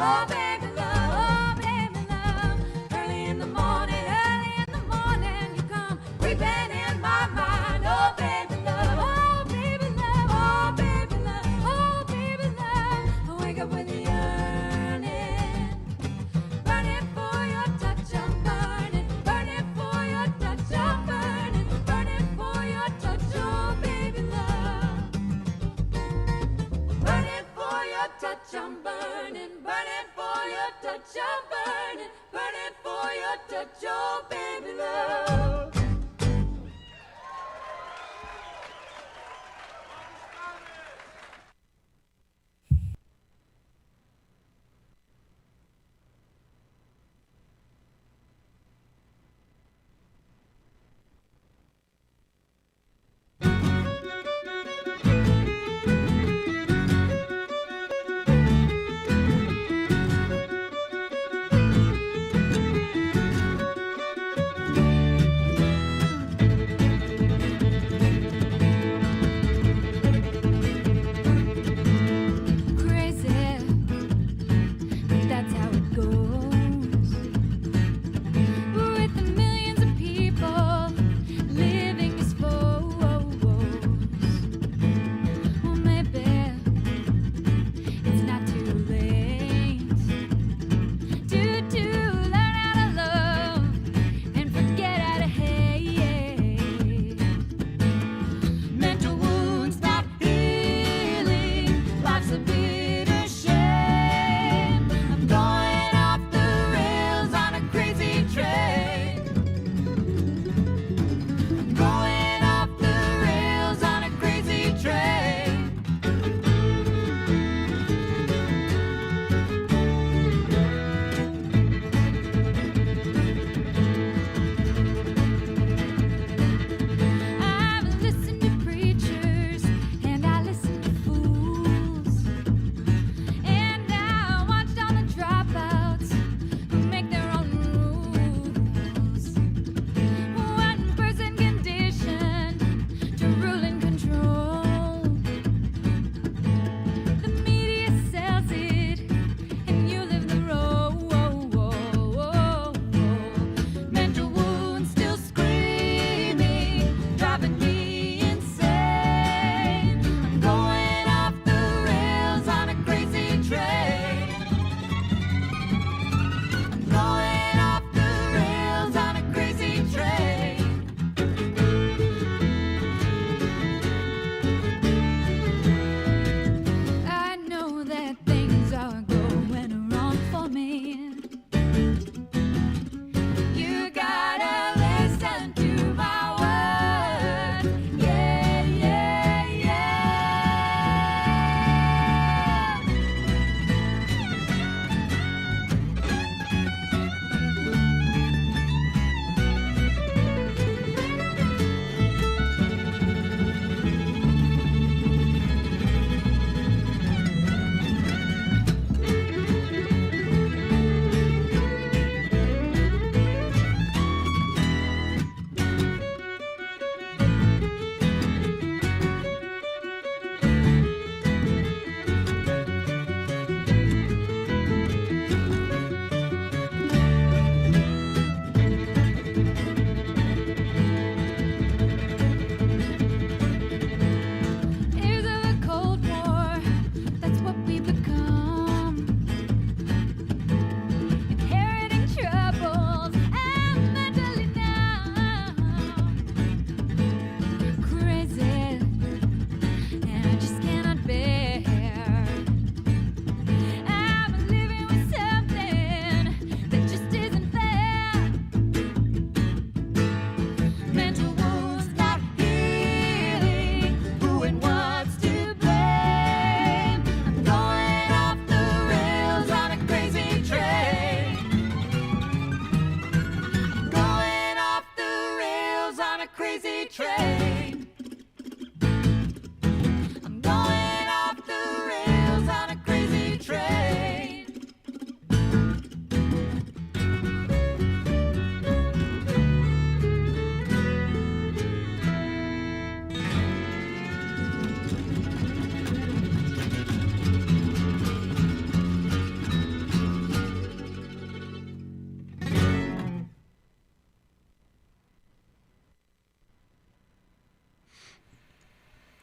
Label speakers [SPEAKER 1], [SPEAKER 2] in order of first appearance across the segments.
[SPEAKER 1] oh baby love. Early in the morning, you come creeping in my mind, oh baby love, oh baby love, oh baby love, oh baby love. I wake up with the yearning, burning for your touch, I'm burning for your touch, I'm burning for your touch, oh baby love. Burning for your touch, I'm burning for your touch, I'm burning for your touch, oh baby love.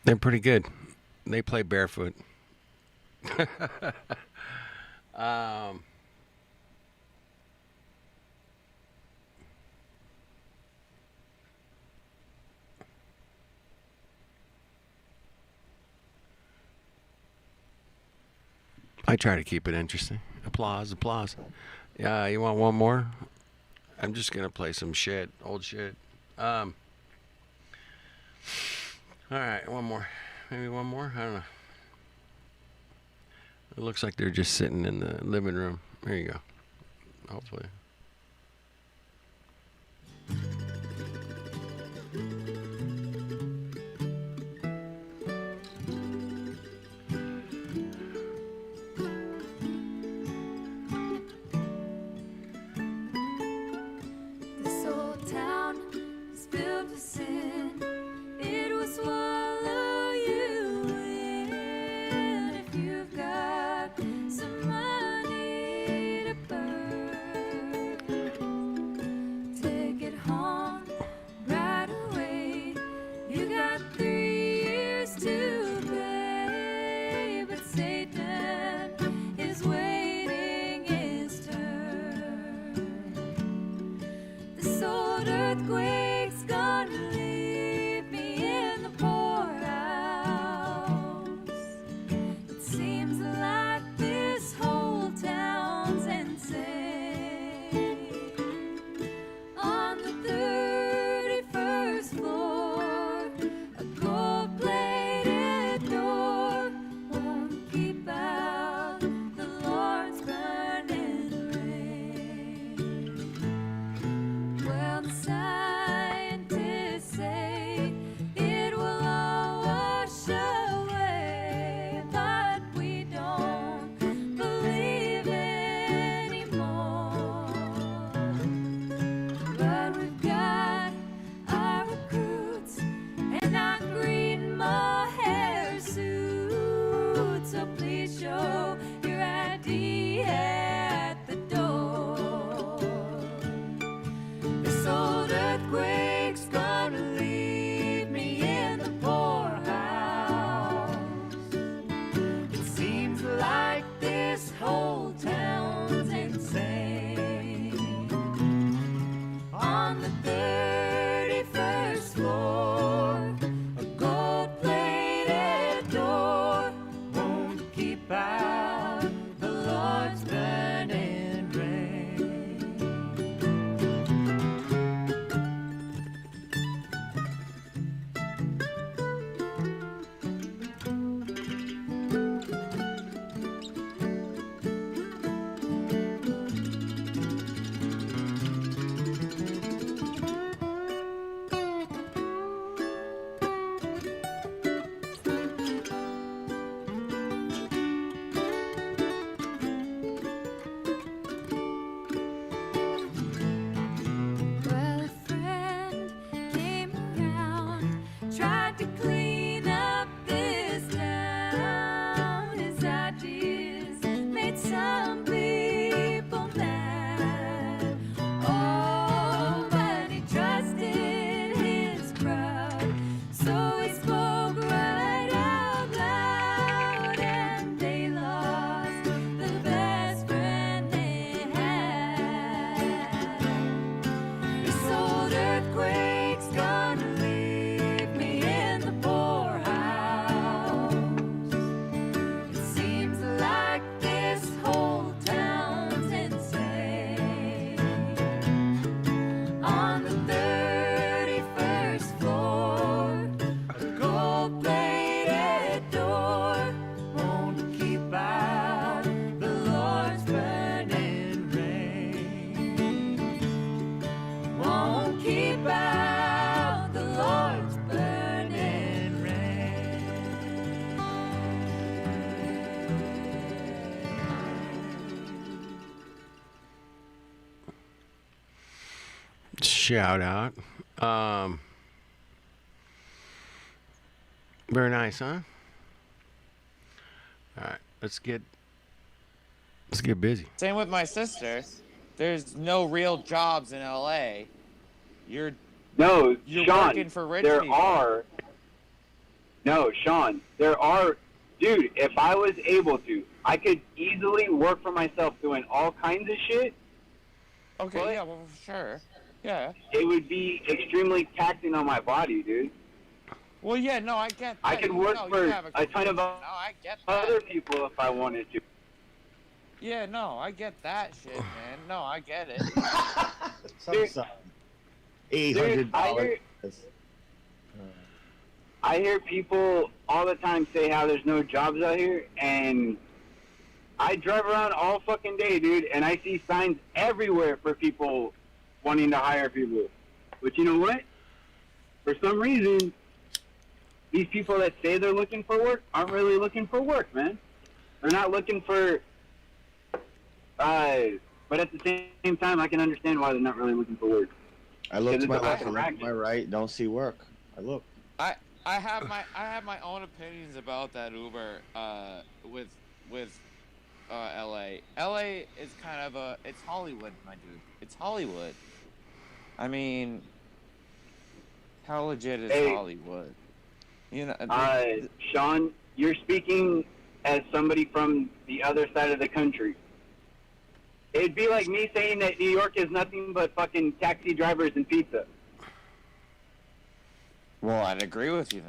[SPEAKER 2] They're pretty good. They play barefoot. um, I try to keep it interesting. Applause, applause. Yeah, you want one more? I'm just gonna play some shit, old shit. Um, all right, one more. Maybe one more. I don't know. It looks like they're just sitting in the living room. There you go. Hopefully.
[SPEAKER 1] This old town is filled with sin. It will swallow you in if you've got some money to burn. Take it home right away. You got 3 years to pay, but Satan is waiting his turn. This old earthquake's gonna leave me in the poorhouse. It seems like this whole town's insane. On the 31st floor, a gold-plated door won't keep out the Lord's burning rain. Well, the scientists say it will all wash away, but we don't believe anymore. But we've got our recruits and our green mohair suits, so please show your ID at the door. This old earthquake's gonna leave me in the poorhouse. It seems like this whole town's insane. On the 31st floor, a gold-plated door won't keep out the Lord's burning rain. Well, a friend came around, tried to clean up this town. His ideas made some people mad. Oh, but he trusted his crowd, so he spoke right out loud, and they lost the best friend they had. This old earthquake's gonna leave me in the poorhouse. It seems like this whole town's insane. On the 31st floor, a gold-plated door won't keep out the Lord's burning rain. Won't keep out the Lord's burning rain.
[SPEAKER 2] Shout out. Very nice, huh? All right, let's get busy.
[SPEAKER 3] Same with my sister. There's no real jobs in LA. You're
[SPEAKER 4] No,
[SPEAKER 3] You're
[SPEAKER 4] Sean,
[SPEAKER 3] working for rich
[SPEAKER 4] there
[SPEAKER 3] people.
[SPEAKER 4] are. No, Sean, there are, dude, if I was able to, I could easily work for myself doing all kinds of shit.
[SPEAKER 3] Okay,
[SPEAKER 4] What?
[SPEAKER 3] yeah, well, sure. Yeah.
[SPEAKER 4] It would be extremely taxing on my body, dude.
[SPEAKER 3] Well, yeah, no, I get that.
[SPEAKER 4] I could work
[SPEAKER 3] No,
[SPEAKER 4] for
[SPEAKER 3] you have
[SPEAKER 4] a ton of
[SPEAKER 3] no, I get that.
[SPEAKER 4] other people if I wanted to.
[SPEAKER 3] Yeah, no, I get that shit, man. No, I get it.
[SPEAKER 4] Dude,
[SPEAKER 5] $800.
[SPEAKER 4] I hear people all the time say how there's no jobs out here, and I drive around all fucking day, dude, and I see signs everywhere for people wanting to hire people. But you know what? For some reason, these people that say they're looking for work aren't really looking for work, man. They're not looking for... but at the same time, I can understand why they're not really looking for work.
[SPEAKER 5] I look to my
[SPEAKER 4] It's a
[SPEAKER 5] left, I look to
[SPEAKER 4] racket.
[SPEAKER 5] my right, don't see work. I look.
[SPEAKER 3] I have my own opinions about that Uber with LA. LA is kind of it's Hollywood, my dude. It's Hollywood. I mean, how legit is
[SPEAKER 4] Hey.
[SPEAKER 3] Hollywood? You know,
[SPEAKER 4] Sean, you're speaking as somebody from the other side of the country. It'd be like me saying that New York is nothing but fucking taxi drivers and pizza.
[SPEAKER 3] well, I'd agree with you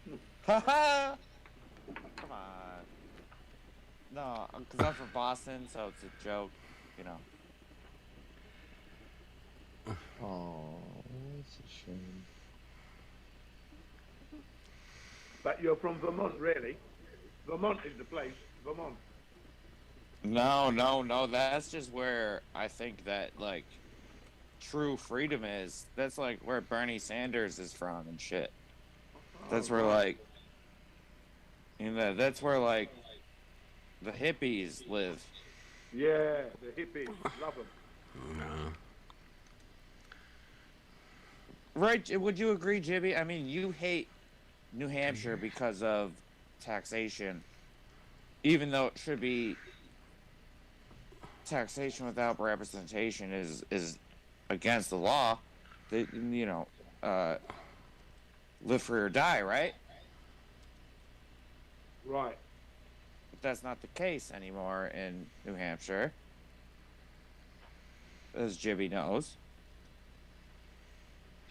[SPEAKER 3] then. Haha. Come on. No, because I'm from Boston, so it's a joke, you know.
[SPEAKER 5] Oh, it's a shame.
[SPEAKER 6] But you're from Vermont, really? Vermont is the place. Vermont.
[SPEAKER 3] No. That's just where I think that, like, true freedom is. That's, like, where Bernie Sanders is from and shit. That's where, like, you know, that's where, like, the hippies live.
[SPEAKER 6] Yeah, the hippies. Love them.
[SPEAKER 2] No.
[SPEAKER 3] Right, would you agree, Jibby? I mean, you hate New Hampshire because of taxation, even though it should be taxation without representation is against the law. That, you know, live free or die, right?
[SPEAKER 6] Right.
[SPEAKER 3] But that's not the case anymore in New Hampshire, as Jibby knows.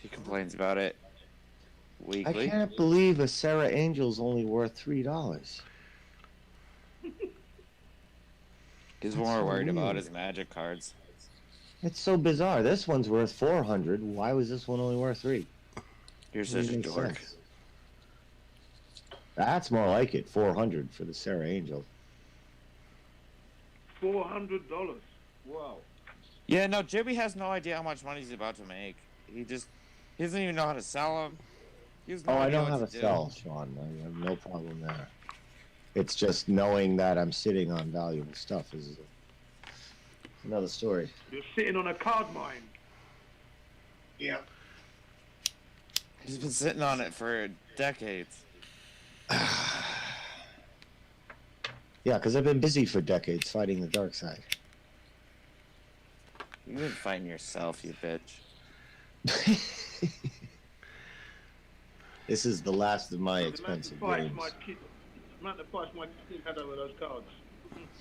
[SPEAKER 3] He complains about it
[SPEAKER 5] I
[SPEAKER 3] weekly.
[SPEAKER 5] can't believe a Sarah Angel's only worth $3.
[SPEAKER 3] He's
[SPEAKER 5] That's
[SPEAKER 3] more
[SPEAKER 5] so
[SPEAKER 3] worried about
[SPEAKER 5] weird.
[SPEAKER 3] his magic cards.
[SPEAKER 5] It's so bizarre. This one's worth $400. Why was this one only worth $3?
[SPEAKER 3] You're
[SPEAKER 5] Doesn't
[SPEAKER 3] such a
[SPEAKER 5] make
[SPEAKER 3] dork.
[SPEAKER 5] sense. That's more like it. $400 for the Sarah Angel.
[SPEAKER 6] $400. Wow.
[SPEAKER 3] Yeah, no, Jibby has no idea how much money he's about to make. He doesn't even know how to sell them. He has no
[SPEAKER 5] Oh, I
[SPEAKER 3] idea
[SPEAKER 5] know
[SPEAKER 3] what
[SPEAKER 5] how
[SPEAKER 3] to
[SPEAKER 5] to
[SPEAKER 3] do.
[SPEAKER 5] sell, Sean. I have no problem there. It's just knowing that I'm sitting on valuable stuff is another story.
[SPEAKER 6] You're sitting on a card mine.
[SPEAKER 5] Yeah.
[SPEAKER 3] He's been sitting on it for decades.
[SPEAKER 5] Yeah, because I've been busy for decades fighting the dark side.
[SPEAKER 3] You've been fighting yourself, you bitch.
[SPEAKER 5] This is the last of my
[SPEAKER 6] The
[SPEAKER 5] expensive
[SPEAKER 6] amount
[SPEAKER 5] games.
[SPEAKER 6] of fights my kid had over those cards.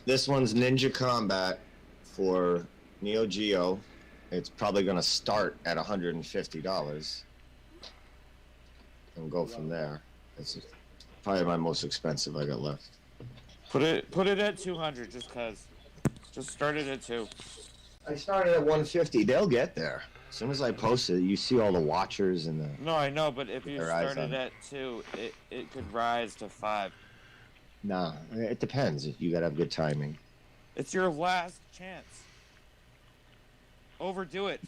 [SPEAKER 5] This one's Ninja Combat for Neo Geo. It's probably going to start at $150 and go from there. It's probably my most expensive I got left.
[SPEAKER 3] Put it at 200 just cause. Just start it at 2.
[SPEAKER 5] I started at 150. They'll get there. As soon as I post it, you see all the watchers and the...
[SPEAKER 3] No, I know, but if you
[SPEAKER 5] Their eyes
[SPEAKER 3] started
[SPEAKER 5] on
[SPEAKER 3] at 2, it could rise to 5.
[SPEAKER 5] Nah, it depends. You got to have good timing.
[SPEAKER 3] It's your last chance. Overdo it.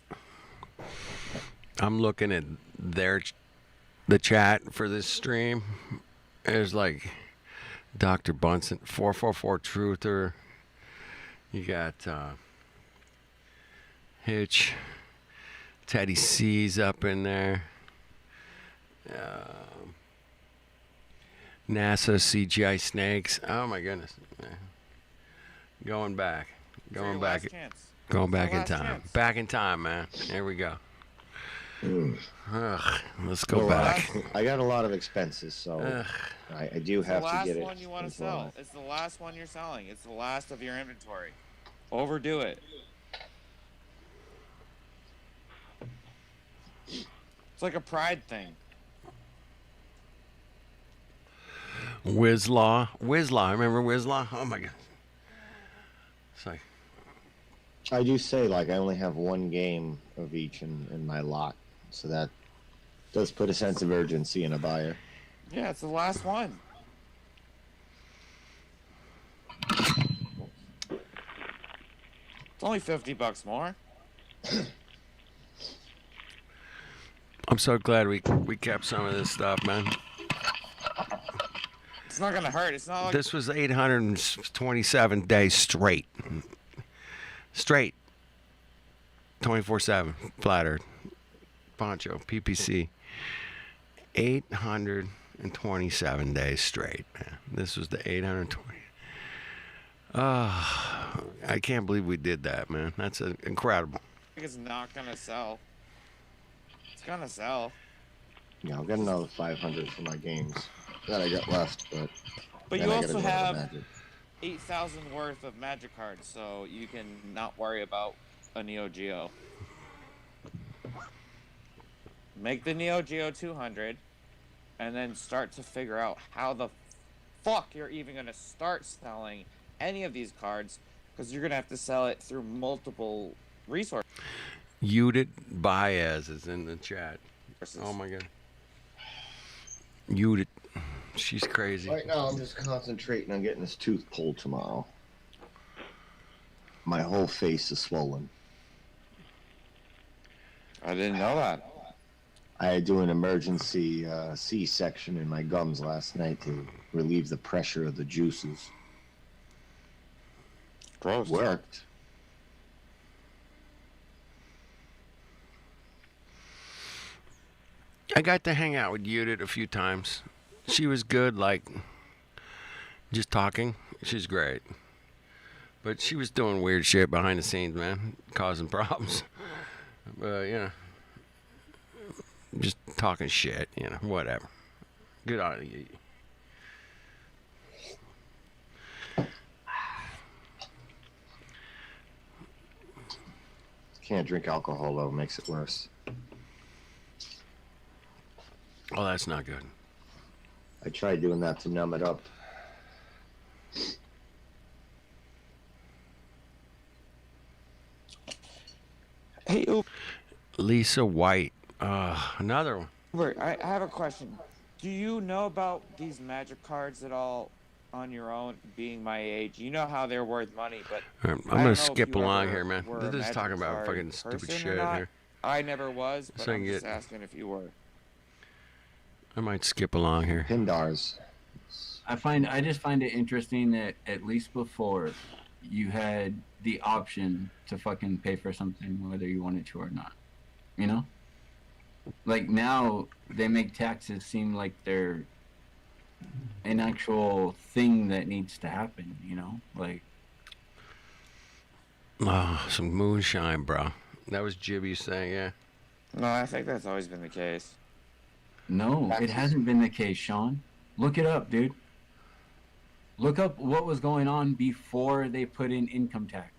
[SPEAKER 2] I'm looking at the chat for this stream. There's like Dr. Bunsen, 444 Truther. You got Hitch, Teddy C's up in there. NASA CGI Snakes. Oh my goodness. Going back.
[SPEAKER 3] It's your
[SPEAKER 2] Going back.
[SPEAKER 3] last chance.
[SPEAKER 2] Going back in
[SPEAKER 3] last
[SPEAKER 2] time.
[SPEAKER 3] chance.
[SPEAKER 2] Back in time, man. Here we go. Ugh, let's go
[SPEAKER 5] Well,
[SPEAKER 2] back.
[SPEAKER 5] I got a lot of expenses, so
[SPEAKER 2] Ugh.
[SPEAKER 5] I do
[SPEAKER 3] It's the
[SPEAKER 5] have to
[SPEAKER 3] last
[SPEAKER 5] get it.
[SPEAKER 3] one you want to
[SPEAKER 5] into
[SPEAKER 3] sell.
[SPEAKER 5] line.
[SPEAKER 3] It's the last one you're selling. It's the last of your inventory. Overdo it. It's like a pride thing.
[SPEAKER 2] Wizlaw. Remember Wizlaw? Oh my god. It's like,
[SPEAKER 5] I do say, like, I only have one game of each in my lot, so that does put a sense of urgency in a buyer.
[SPEAKER 3] Yeah, it's the last one. It's only $50 more.
[SPEAKER 2] I'm so glad we kept some of this stuff, man.
[SPEAKER 3] It's not gonna hurt. It's not like
[SPEAKER 2] This was 827 days straight. Straight. 24/7. Flattered. Poncho. PPC. 827 days straight, man. This was the 820. I can't believe we did that, man. That's incredible.
[SPEAKER 3] it's not gonna sell. It's gonna sell.
[SPEAKER 5] Yeah, I'll get another 500 for my games that I got left, but
[SPEAKER 3] But
[SPEAKER 5] then
[SPEAKER 3] you
[SPEAKER 5] I gotta
[SPEAKER 3] also
[SPEAKER 5] go to
[SPEAKER 3] have
[SPEAKER 5] Magic.
[SPEAKER 3] 8,000 worth of magic cards, so you can not worry about a Neo Geo. Make the Neo Geo 200, and then start to figure out how the fuck you're even gonna start selling any of these cards, because you're gonna have to sell it through multiple resources.
[SPEAKER 2] Judith Baez is in the chat. Oh my god. Judith. She's crazy.
[SPEAKER 5] Right now, I'm just concentrating on getting this tooth pulled tomorrow. My whole face is swollen.
[SPEAKER 3] I didn't know that.
[SPEAKER 5] I had to do an emergency C-section in my gums last night to relieve the pressure of the juices.
[SPEAKER 3] Gross.
[SPEAKER 5] Worked.
[SPEAKER 2] I got to hang out with Judith a few times. She was good, like, just talking. She's great. But she was doing weird shit behind the scenes, man, causing problems. You know, just talking shit, you know, whatever. Good on you.
[SPEAKER 5] Can't drink alcohol, though. Makes it worse.
[SPEAKER 2] Oh, that's not good.
[SPEAKER 5] I tried doing that to numb it up.
[SPEAKER 3] Hey,
[SPEAKER 2] Lisa White. Another one.
[SPEAKER 3] Uber, I have a question. Do you know about these magic cards at all on your own, being my age? You know how they're worth money, but
[SPEAKER 2] I'm
[SPEAKER 3] I
[SPEAKER 2] going
[SPEAKER 3] don't
[SPEAKER 2] to
[SPEAKER 3] know if
[SPEAKER 2] skip
[SPEAKER 3] you
[SPEAKER 2] along
[SPEAKER 3] ever
[SPEAKER 2] here, man.
[SPEAKER 3] were a
[SPEAKER 2] This is
[SPEAKER 3] magic
[SPEAKER 2] talking about
[SPEAKER 3] card
[SPEAKER 2] fucking stupid
[SPEAKER 3] person or
[SPEAKER 2] shit
[SPEAKER 3] not.
[SPEAKER 2] here.
[SPEAKER 3] I never was, but
[SPEAKER 2] So I
[SPEAKER 3] I'm
[SPEAKER 2] can
[SPEAKER 3] just
[SPEAKER 2] get-
[SPEAKER 3] asking if you were.
[SPEAKER 2] I might skip along here.
[SPEAKER 5] Pindars.
[SPEAKER 7] I just find it interesting that at least before you had the option to fucking pay for something whether you wanted to or not. You know? Like now they make taxes seem like they're an actual thing that needs to happen, you know? Like
[SPEAKER 2] Oh, some moonshine, bro. That was Jibby saying, yeah.
[SPEAKER 3] No, I think that's always been the case.
[SPEAKER 7] no, it hasn't been the case, Sean. Look it up, dude. Look up what was going on before they put in income tax.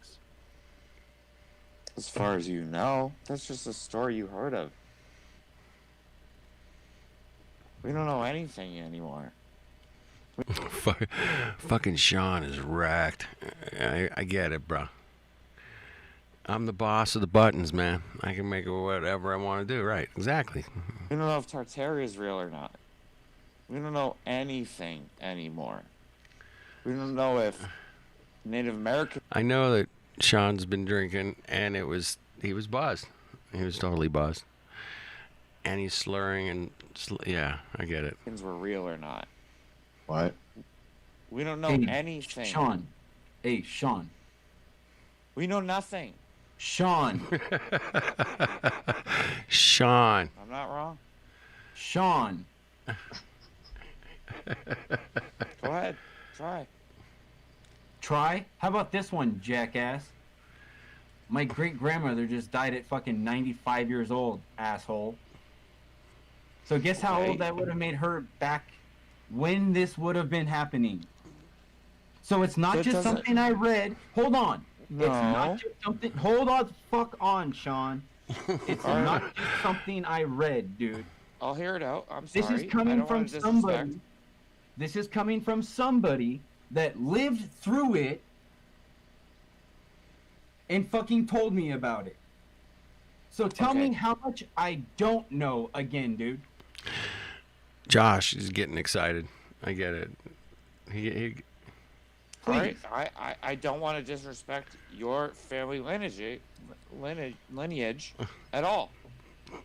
[SPEAKER 3] As far as you know, that's just a story you heard of. We don't know anything anymore.
[SPEAKER 2] Fucking Sean is wrecked. I get it, bro. I'm the boss of the buttons, man. I can make it whatever I want to do. Right, exactly.
[SPEAKER 3] We don't know if Tartaria is real or not. We don't know anything anymore. We don't know if Native American.
[SPEAKER 2] I know that Sean's been drinking, and he was buzzed. He was totally buzzed. And he's slurring and yeah, I get it.
[SPEAKER 3] Were real or not.
[SPEAKER 5] What?
[SPEAKER 3] We don't know
[SPEAKER 7] Hey,
[SPEAKER 3] anything.
[SPEAKER 7] Sean. Hey, Sean.
[SPEAKER 3] We know nothing.
[SPEAKER 7] Sean.
[SPEAKER 2] Sean.
[SPEAKER 3] I'm not wrong.
[SPEAKER 7] Sean.
[SPEAKER 3] Go ahead. Try.
[SPEAKER 7] Try? How about this one, jackass? My great grandmother just died at fucking 95 years old, asshole. So guess how
[SPEAKER 3] Okay.
[SPEAKER 7] old that would have made her back when this would have been happening. So it's not
[SPEAKER 3] That
[SPEAKER 7] just
[SPEAKER 3] doesn't-
[SPEAKER 7] something I read. Hold on. It's
[SPEAKER 3] No.
[SPEAKER 7] not just something. Hold on, fuck on, Sean. It's
[SPEAKER 3] Alright.
[SPEAKER 7] not just something I read, dude.
[SPEAKER 3] I'll hear it out. I'm
[SPEAKER 7] This
[SPEAKER 3] sorry.
[SPEAKER 7] is
[SPEAKER 3] I
[SPEAKER 7] coming
[SPEAKER 3] don't
[SPEAKER 7] from
[SPEAKER 3] wanna disrespect.
[SPEAKER 7] somebody. This is coming from somebody that lived through it and fucking told me about it. So tell
[SPEAKER 3] Okay.
[SPEAKER 7] me how much I don't know again, dude.
[SPEAKER 2] Josh is getting excited. I get it. He
[SPEAKER 3] All right,
[SPEAKER 7] Please.
[SPEAKER 3] I don't want to disrespect your family lineage at all.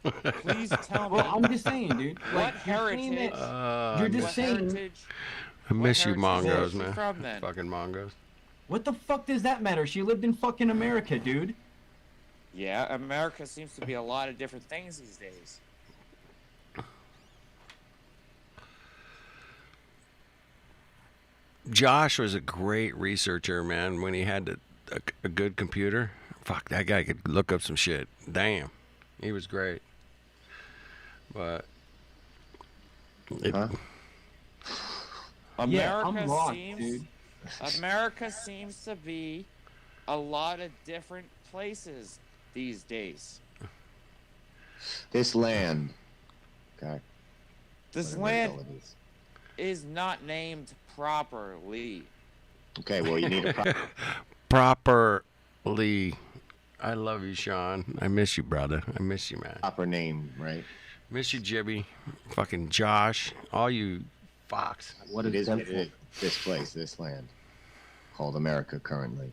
[SPEAKER 3] Please tell me
[SPEAKER 7] Well, I'm just saying, dude.
[SPEAKER 3] what
[SPEAKER 7] Like, you're saying
[SPEAKER 3] heritage.
[SPEAKER 7] that- you're just
[SPEAKER 3] what
[SPEAKER 7] saying.
[SPEAKER 3] heritage?
[SPEAKER 2] I miss you,
[SPEAKER 3] heritage is
[SPEAKER 2] Mongos,
[SPEAKER 3] she
[SPEAKER 2] man.
[SPEAKER 3] from, then?
[SPEAKER 2] Fucking Mongos.
[SPEAKER 7] What the fuck does that matter? She lived in fucking America, dude.
[SPEAKER 3] Yeah, America seems to be a lot of different things these days.
[SPEAKER 2] Josh was a great researcher, man. When he had a good computer, fuck, that guy could look up some shit. Damn, he was great. But
[SPEAKER 5] Huh?
[SPEAKER 7] Yeah,
[SPEAKER 3] America
[SPEAKER 7] I'm lost,
[SPEAKER 3] seems
[SPEAKER 7] dude.
[SPEAKER 3] America seems to be a lot of different places these days.
[SPEAKER 5] This land. Okay.
[SPEAKER 3] This
[SPEAKER 5] whatever the
[SPEAKER 3] land
[SPEAKER 5] hell it is.
[SPEAKER 3] is not named properly.
[SPEAKER 5] Okay, well, you need a
[SPEAKER 2] properly, I love you, Sean. I miss you, brother. I miss you, man.
[SPEAKER 5] proper name, right?
[SPEAKER 2] Miss you, Jibby. Fucking Josh. All you fox.
[SPEAKER 7] What
[SPEAKER 5] It
[SPEAKER 7] is
[SPEAKER 5] is this place, this land, called America currently.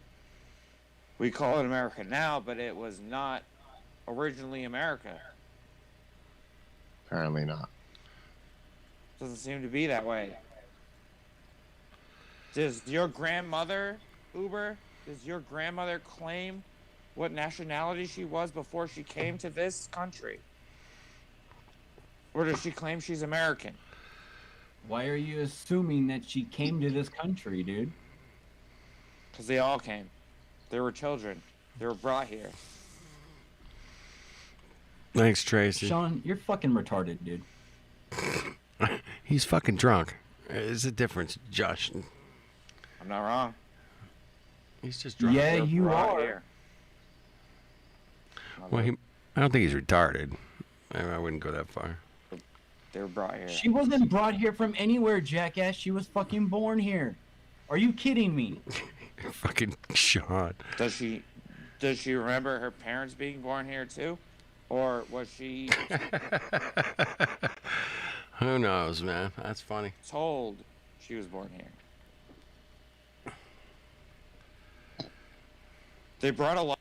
[SPEAKER 3] We call it America now, but it was not originally America.
[SPEAKER 5] Apparently not.
[SPEAKER 3] Doesn't seem to be that way. Does your grandmother, Uber, does your grandmother claim what nationality she was before she came to this country? Or does she claim she's American?
[SPEAKER 7] Why are you assuming that she came to this country, dude?
[SPEAKER 3] Because they all came. They were children. They were brought here.
[SPEAKER 2] Thanks, Tracy.
[SPEAKER 7] Sean, you're fucking retarded, dude.
[SPEAKER 2] He's fucking drunk. There's a difference, Josh.
[SPEAKER 3] I'm not wrong.
[SPEAKER 2] He's just drunk.
[SPEAKER 7] Yeah,
[SPEAKER 3] They were
[SPEAKER 7] you
[SPEAKER 3] brought
[SPEAKER 7] are.
[SPEAKER 3] here.
[SPEAKER 2] Well, I don't think he's retarded. I wouldn't go that far.
[SPEAKER 3] They were brought here.
[SPEAKER 7] She wasn't brought here from anywhere, jackass. She was fucking born here. Are you kidding me?
[SPEAKER 2] Fucking Sean.
[SPEAKER 3] Does she remember her parents being born here too? Or was she
[SPEAKER 2] Who knows, man? That's funny.
[SPEAKER 3] told she was born here? They brought a lot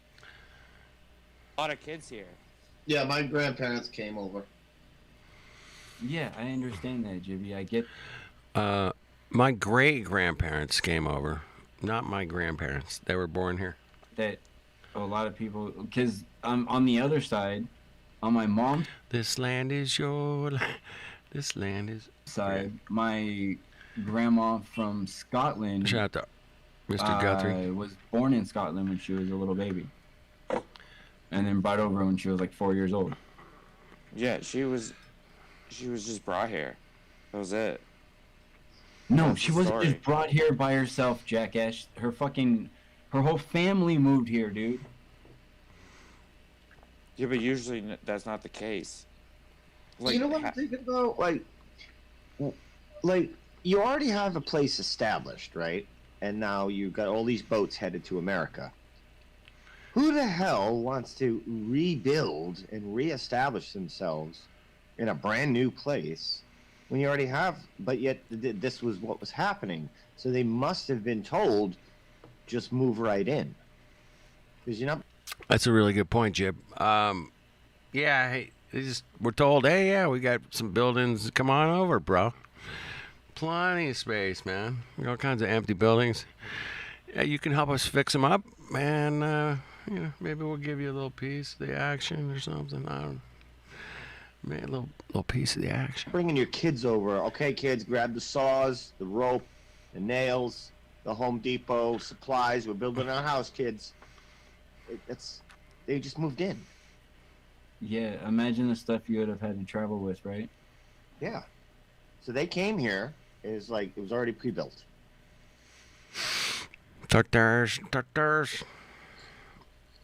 [SPEAKER 3] of kids here.
[SPEAKER 5] Yeah, my grandparents came over.
[SPEAKER 7] Yeah, I understand that, Jibby. I get.
[SPEAKER 2] My great grandparents came over. Not my grandparents. They were born here.
[SPEAKER 7] that a lot of people, because on the other side, on my mom's
[SPEAKER 2] This land is your land. This land is.
[SPEAKER 7] side, my grandma from Scotland
[SPEAKER 2] Shout out to Mr. Guthrie.
[SPEAKER 7] was born in Scotland when she was a little baby, and then brought over when she was like 4 years old.
[SPEAKER 3] Yeah, she was just brought here. That was it.
[SPEAKER 7] No,
[SPEAKER 3] That's
[SPEAKER 7] she
[SPEAKER 3] the
[SPEAKER 7] wasn't
[SPEAKER 3] story.
[SPEAKER 7] just brought here by herself, jackass. Her whole family moved here, dude.
[SPEAKER 3] Yeah, but usually that's not the case.
[SPEAKER 5] You know what I'm thinking though? Like you already have a place established, right? And now you've got all these boats headed to America. Who the hell wants to rebuild and reestablish themselves in a brand new place when you already have? But yet this was what was happening. So they must have been told, just move right in, because you're not.
[SPEAKER 2] That's a really good point, Jib. Yeah, hey, we're told, hey, yeah, we got some buildings. Come on over, bro. Plenty of space, man. We got all kinds of empty buildings. Yeah, you can help us fix them up, and maybe we'll give you a little piece of the action or something. I don't know. Maybe a little piece of the action.
[SPEAKER 5] Bringing your kids over. Okay, kids, grab the saws, the rope, the nails, the Home Depot supplies. We're building our house, kids. They just moved in.
[SPEAKER 7] Yeah, imagine the stuff you would have had to travel with, right?
[SPEAKER 5] Yeah. So they came here. It was already pre-built.
[SPEAKER 2] Tutters.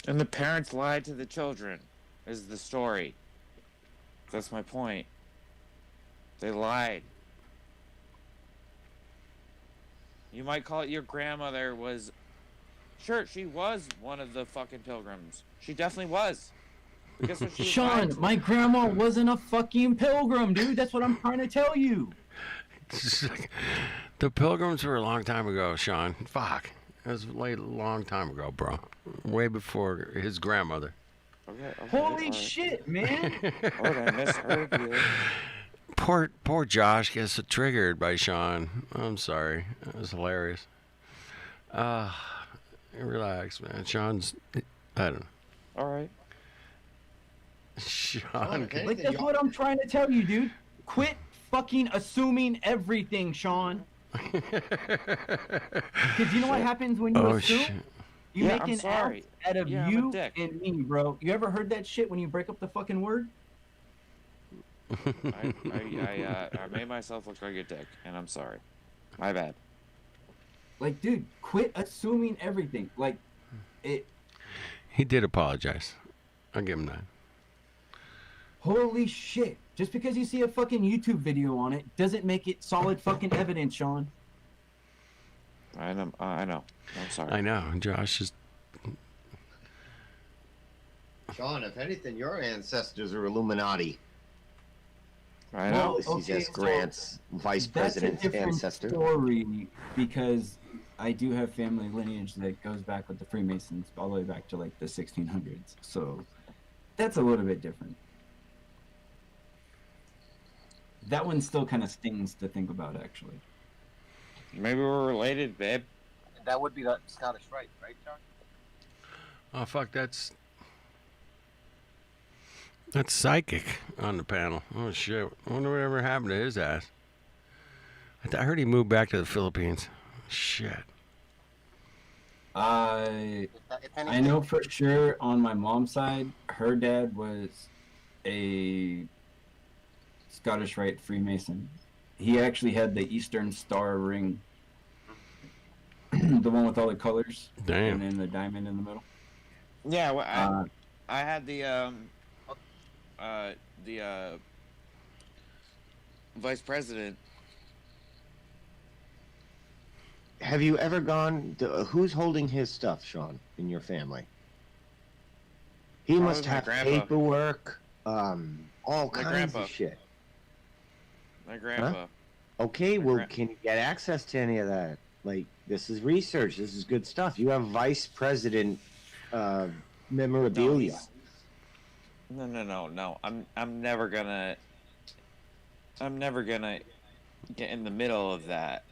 [SPEAKER 3] And the parents lied to the children, is the story. That's my point. They lied. You might call it your grandmother was... Sure, she was one of the fucking pilgrims. She definitely was. Guess what she was
[SPEAKER 7] Sean,
[SPEAKER 3] lying to?
[SPEAKER 7] my grandma wasn't a fucking pilgrim, dude. That's what I'm trying to tell you.
[SPEAKER 2] The Pilgrims were a long time ago, Sean. Fuck. It was a long time ago, bro. Way before his grandmother.
[SPEAKER 3] Okay,
[SPEAKER 7] Holy
[SPEAKER 3] alright.
[SPEAKER 7] shit, man.
[SPEAKER 3] Alright, I misheard you.
[SPEAKER 2] Poor Josh gets triggered by Sean. I'm sorry. That was hilarious. Relax, man. Sean's... I don't know.
[SPEAKER 3] Alright.
[SPEAKER 2] Sean...
[SPEAKER 7] Like, that's what I'm trying to tell you, dude. Quit fucking assuming everything, Sean. Because you know what happens when you assume?
[SPEAKER 2] shit.
[SPEAKER 7] You
[SPEAKER 3] Yeah,
[SPEAKER 7] make
[SPEAKER 3] I'm
[SPEAKER 7] an
[SPEAKER 3] sorry.
[SPEAKER 7] ass out of
[SPEAKER 3] Yeah, I'm a
[SPEAKER 7] you
[SPEAKER 3] dick.
[SPEAKER 7] and me, bro. You ever heard that shit when you break up the fucking word?
[SPEAKER 3] I made myself look like a dick, and I'm sorry. My bad.
[SPEAKER 7] Like, dude, quit assuming everything. Like, it.
[SPEAKER 2] He did apologize. I'll give him that.
[SPEAKER 7] Holy shit. Just because you see a fucking YouTube video on it doesn't make it solid fucking evidence, Sean.
[SPEAKER 3] I know. I'm sorry.
[SPEAKER 2] I know. Josh is...
[SPEAKER 5] Sean, if anything, your ancestors are Illuminati.
[SPEAKER 3] I know.
[SPEAKER 7] Well,
[SPEAKER 5] Ulysses
[SPEAKER 7] okay,
[SPEAKER 5] S. Grant's vice president's
[SPEAKER 7] That's a different
[SPEAKER 5] ancestor.
[SPEAKER 7] story because I do have family lineage that goes back with the Freemasons all the way back to like the 1600s. So that's a little bit different. That one still kind of stings to think about, actually.
[SPEAKER 3] Maybe we're related, babe.
[SPEAKER 8] That would be the Scottish Rite, right, John?
[SPEAKER 2] Oh, fuck. That's Psychic on the panel. Oh, shit. I wonder whatever happened to his ass. I heard he moved back to the Philippines. Shit.
[SPEAKER 7] I
[SPEAKER 8] If anything,
[SPEAKER 7] know for sure on my mom's side, her dad was a Scottish Rite Freemason. He actually had the Eastern Star ring, the one with all the colors,
[SPEAKER 2] Damn.
[SPEAKER 7] and then the diamond in the middle.
[SPEAKER 3] Yeah, well, I had the vice president.
[SPEAKER 5] Have you ever gone? Who's holding his stuff, Sean, in your family? He
[SPEAKER 3] Probably
[SPEAKER 5] must
[SPEAKER 3] my
[SPEAKER 5] have
[SPEAKER 3] grandpa.
[SPEAKER 5] paperwork, all
[SPEAKER 3] My
[SPEAKER 5] kinds
[SPEAKER 3] grandpa.
[SPEAKER 5] of shit.
[SPEAKER 3] My grandpa.
[SPEAKER 5] Okay,
[SPEAKER 3] My
[SPEAKER 5] well,
[SPEAKER 3] gran-
[SPEAKER 5] can you get access to any of that? Like, this is research. This is good stuff. You have vice president memorabilia.
[SPEAKER 3] No. I'm never gonna get in the middle of that.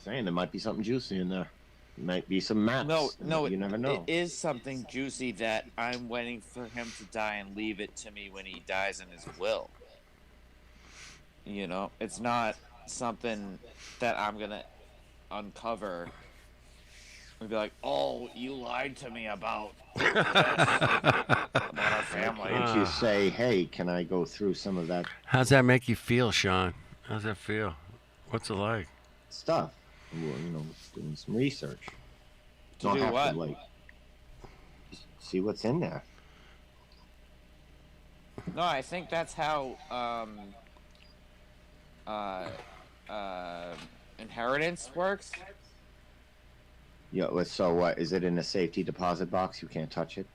[SPEAKER 5] Saying there might be something juicy in there. Might be some maps.
[SPEAKER 3] No,
[SPEAKER 5] you never know.
[SPEAKER 3] It is something juicy that I'm waiting for him to die and leave it to me when he dies in his will. You know, it's not something that I'm gonna uncover and be like, "Oh, you lied to me about our family."
[SPEAKER 5] If you say, "Hey, can I go through some of that
[SPEAKER 2] How's that make you feel, Sean? How's that feel? What's it like?
[SPEAKER 5] stuff?" Well, doing some research.
[SPEAKER 3] To
[SPEAKER 5] Don't
[SPEAKER 3] do
[SPEAKER 5] have
[SPEAKER 3] what?
[SPEAKER 5] to just see what's in there.
[SPEAKER 3] No, I think that's how inheritance works.
[SPEAKER 5] Yeah. So what? Is it in a safety deposit box? You can't touch it.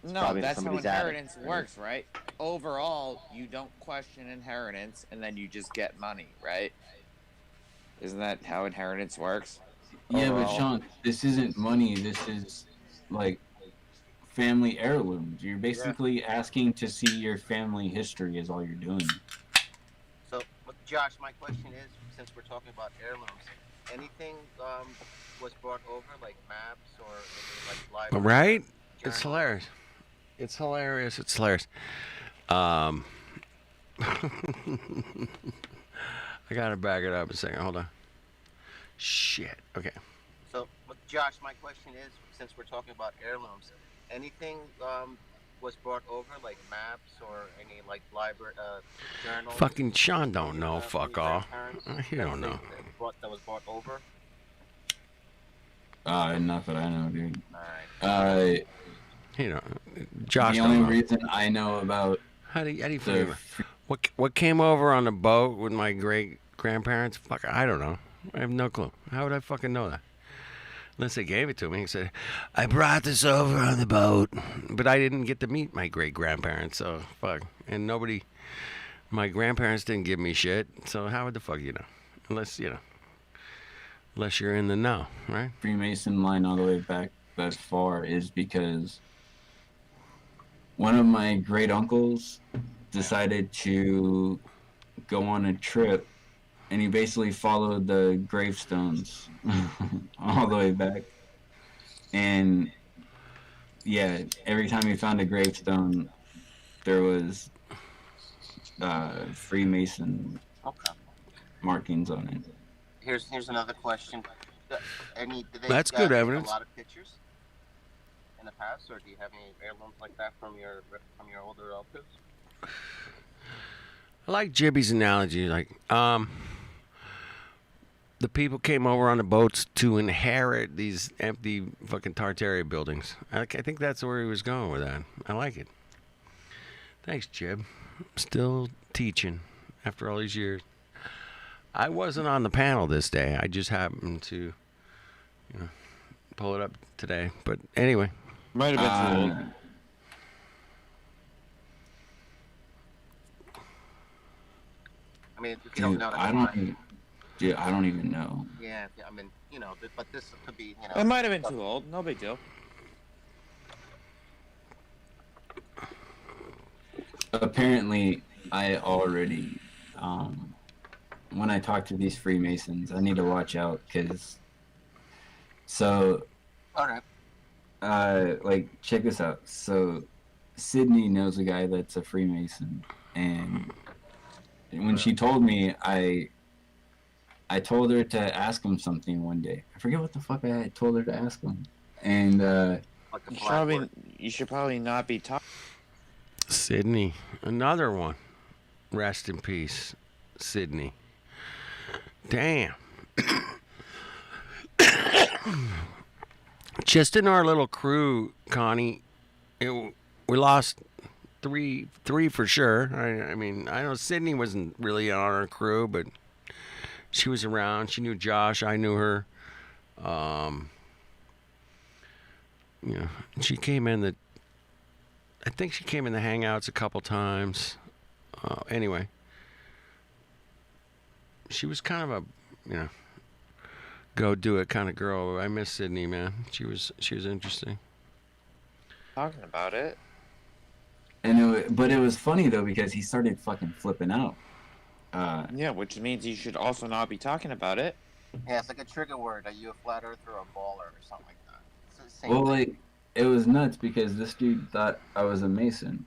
[SPEAKER 3] No,
[SPEAKER 5] probably in
[SPEAKER 3] that's how
[SPEAKER 5] somebody's attic,
[SPEAKER 3] inheritance
[SPEAKER 5] right?
[SPEAKER 3] works, right? Overall, you don't question inheritance, and then you just get money, right? Isn't that how inheritance works?
[SPEAKER 7] Yeah, but
[SPEAKER 3] Overall.
[SPEAKER 7] Sean, this isn't money. This is like family heirlooms. You're basically asking to see your family history is all you're doing.
[SPEAKER 8] so Josh, my question is, since we're talking about heirlooms, anything was brought over, like maps or any, like live
[SPEAKER 2] Right? It's
[SPEAKER 8] journals?
[SPEAKER 2] hilarious. It's hilarious. It's hilarious. I gotta back it up a second. Hold on. Shit. Okay.
[SPEAKER 8] So, Josh, my question is, since we're talking about heirlooms, anything was brought over, like maps or any like library journals
[SPEAKER 2] Fucking Sean
[SPEAKER 8] from
[SPEAKER 2] don't
[SPEAKER 8] your
[SPEAKER 2] know.
[SPEAKER 8] from your
[SPEAKER 2] Fuck off.
[SPEAKER 8] grandparents
[SPEAKER 2] He don't know.
[SPEAKER 8] that was brought over?
[SPEAKER 7] Not that I know, dude.
[SPEAKER 8] All right.
[SPEAKER 2] You know, Josh
[SPEAKER 7] The
[SPEAKER 2] don't
[SPEAKER 7] only
[SPEAKER 2] know.
[SPEAKER 7] reason I know about
[SPEAKER 2] How do you
[SPEAKER 7] the
[SPEAKER 2] figure? What came over on the boat with my great grandparents? Fuck, I don't know. I have no clue. How would I fucking know that? Unless they gave it to me and said, I brought this over on the boat. But I didn't get to meet my great grandparents, so fuck. And my grandparents didn't give me shit, so how would the fuck you know? Unless you're in the know, right?
[SPEAKER 7] Freemason line all the way back that far is because one of my great uncles decided to go on a trip, and he basically followed the gravestones all the way back. And yeah, every time he found a gravestone, there was Freemason
[SPEAKER 8] Okay.
[SPEAKER 7] markings on it.
[SPEAKER 8] Here's another question. Did they
[SPEAKER 2] That's good
[SPEAKER 8] take
[SPEAKER 2] evidence.
[SPEAKER 8] A lot of pictures in the past, or do you have any heirlooms like that from your older relatives?
[SPEAKER 2] I like Jibby's analogy. Like, the people came over on the boats to inherit these empty fucking Tartaria buildings. I think that's where he was going with that. I like it. Thanks, Jib. Still teaching after all these years. I wasn't on the panel this day. I just happened to, pull it up today. But anyway.
[SPEAKER 3] Might have been too old.
[SPEAKER 8] I mean, if you don't
[SPEAKER 7] Dude,
[SPEAKER 8] know, that's
[SPEAKER 7] I don't
[SPEAKER 8] fine.
[SPEAKER 7] even. Dude, I don't even know.
[SPEAKER 8] Yeah, I mean, but this could be,
[SPEAKER 3] It might have been too old. No big deal.
[SPEAKER 7] Apparently, I already, when I talk to these Freemasons, I need to watch out because. So,
[SPEAKER 8] All right.
[SPEAKER 7] like, check this out. So, Sydney knows a guy that's a Freemason, and when she told me, I told her to ask him something one day. I forget what the fuck I told her to ask him, and
[SPEAKER 8] Like the blackboard.
[SPEAKER 3] You should probably not be talking.
[SPEAKER 2] Sydney. Another one. Rest in peace, Sydney. Damn. Just in our little crew, Connie, we lost three for sure. I mean, I know Sydney wasn't really on our crew, but she was around. She knew Josh. I knew her. She came in I think she came in the hangouts a couple times. Anyway, she was kind of a, go do it kind of girl. I miss Sydney, man. She was interesting.
[SPEAKER 3] Talking about it.
[SPEAKER 7] and but it was funny though because he started fucking flipping out.
[SPEAKER 3] Yeah, which means you should also not be talking about it.
[SPEAKER 8] Yeah, it's like a trigger word. Are you a flat earther or a baller or something like that? It's the same
[SPEAKER 7] Well,
[SPEAKER 8] thing.
[SPEAKER 7] like it was nuts because this dude thought I was a Mason.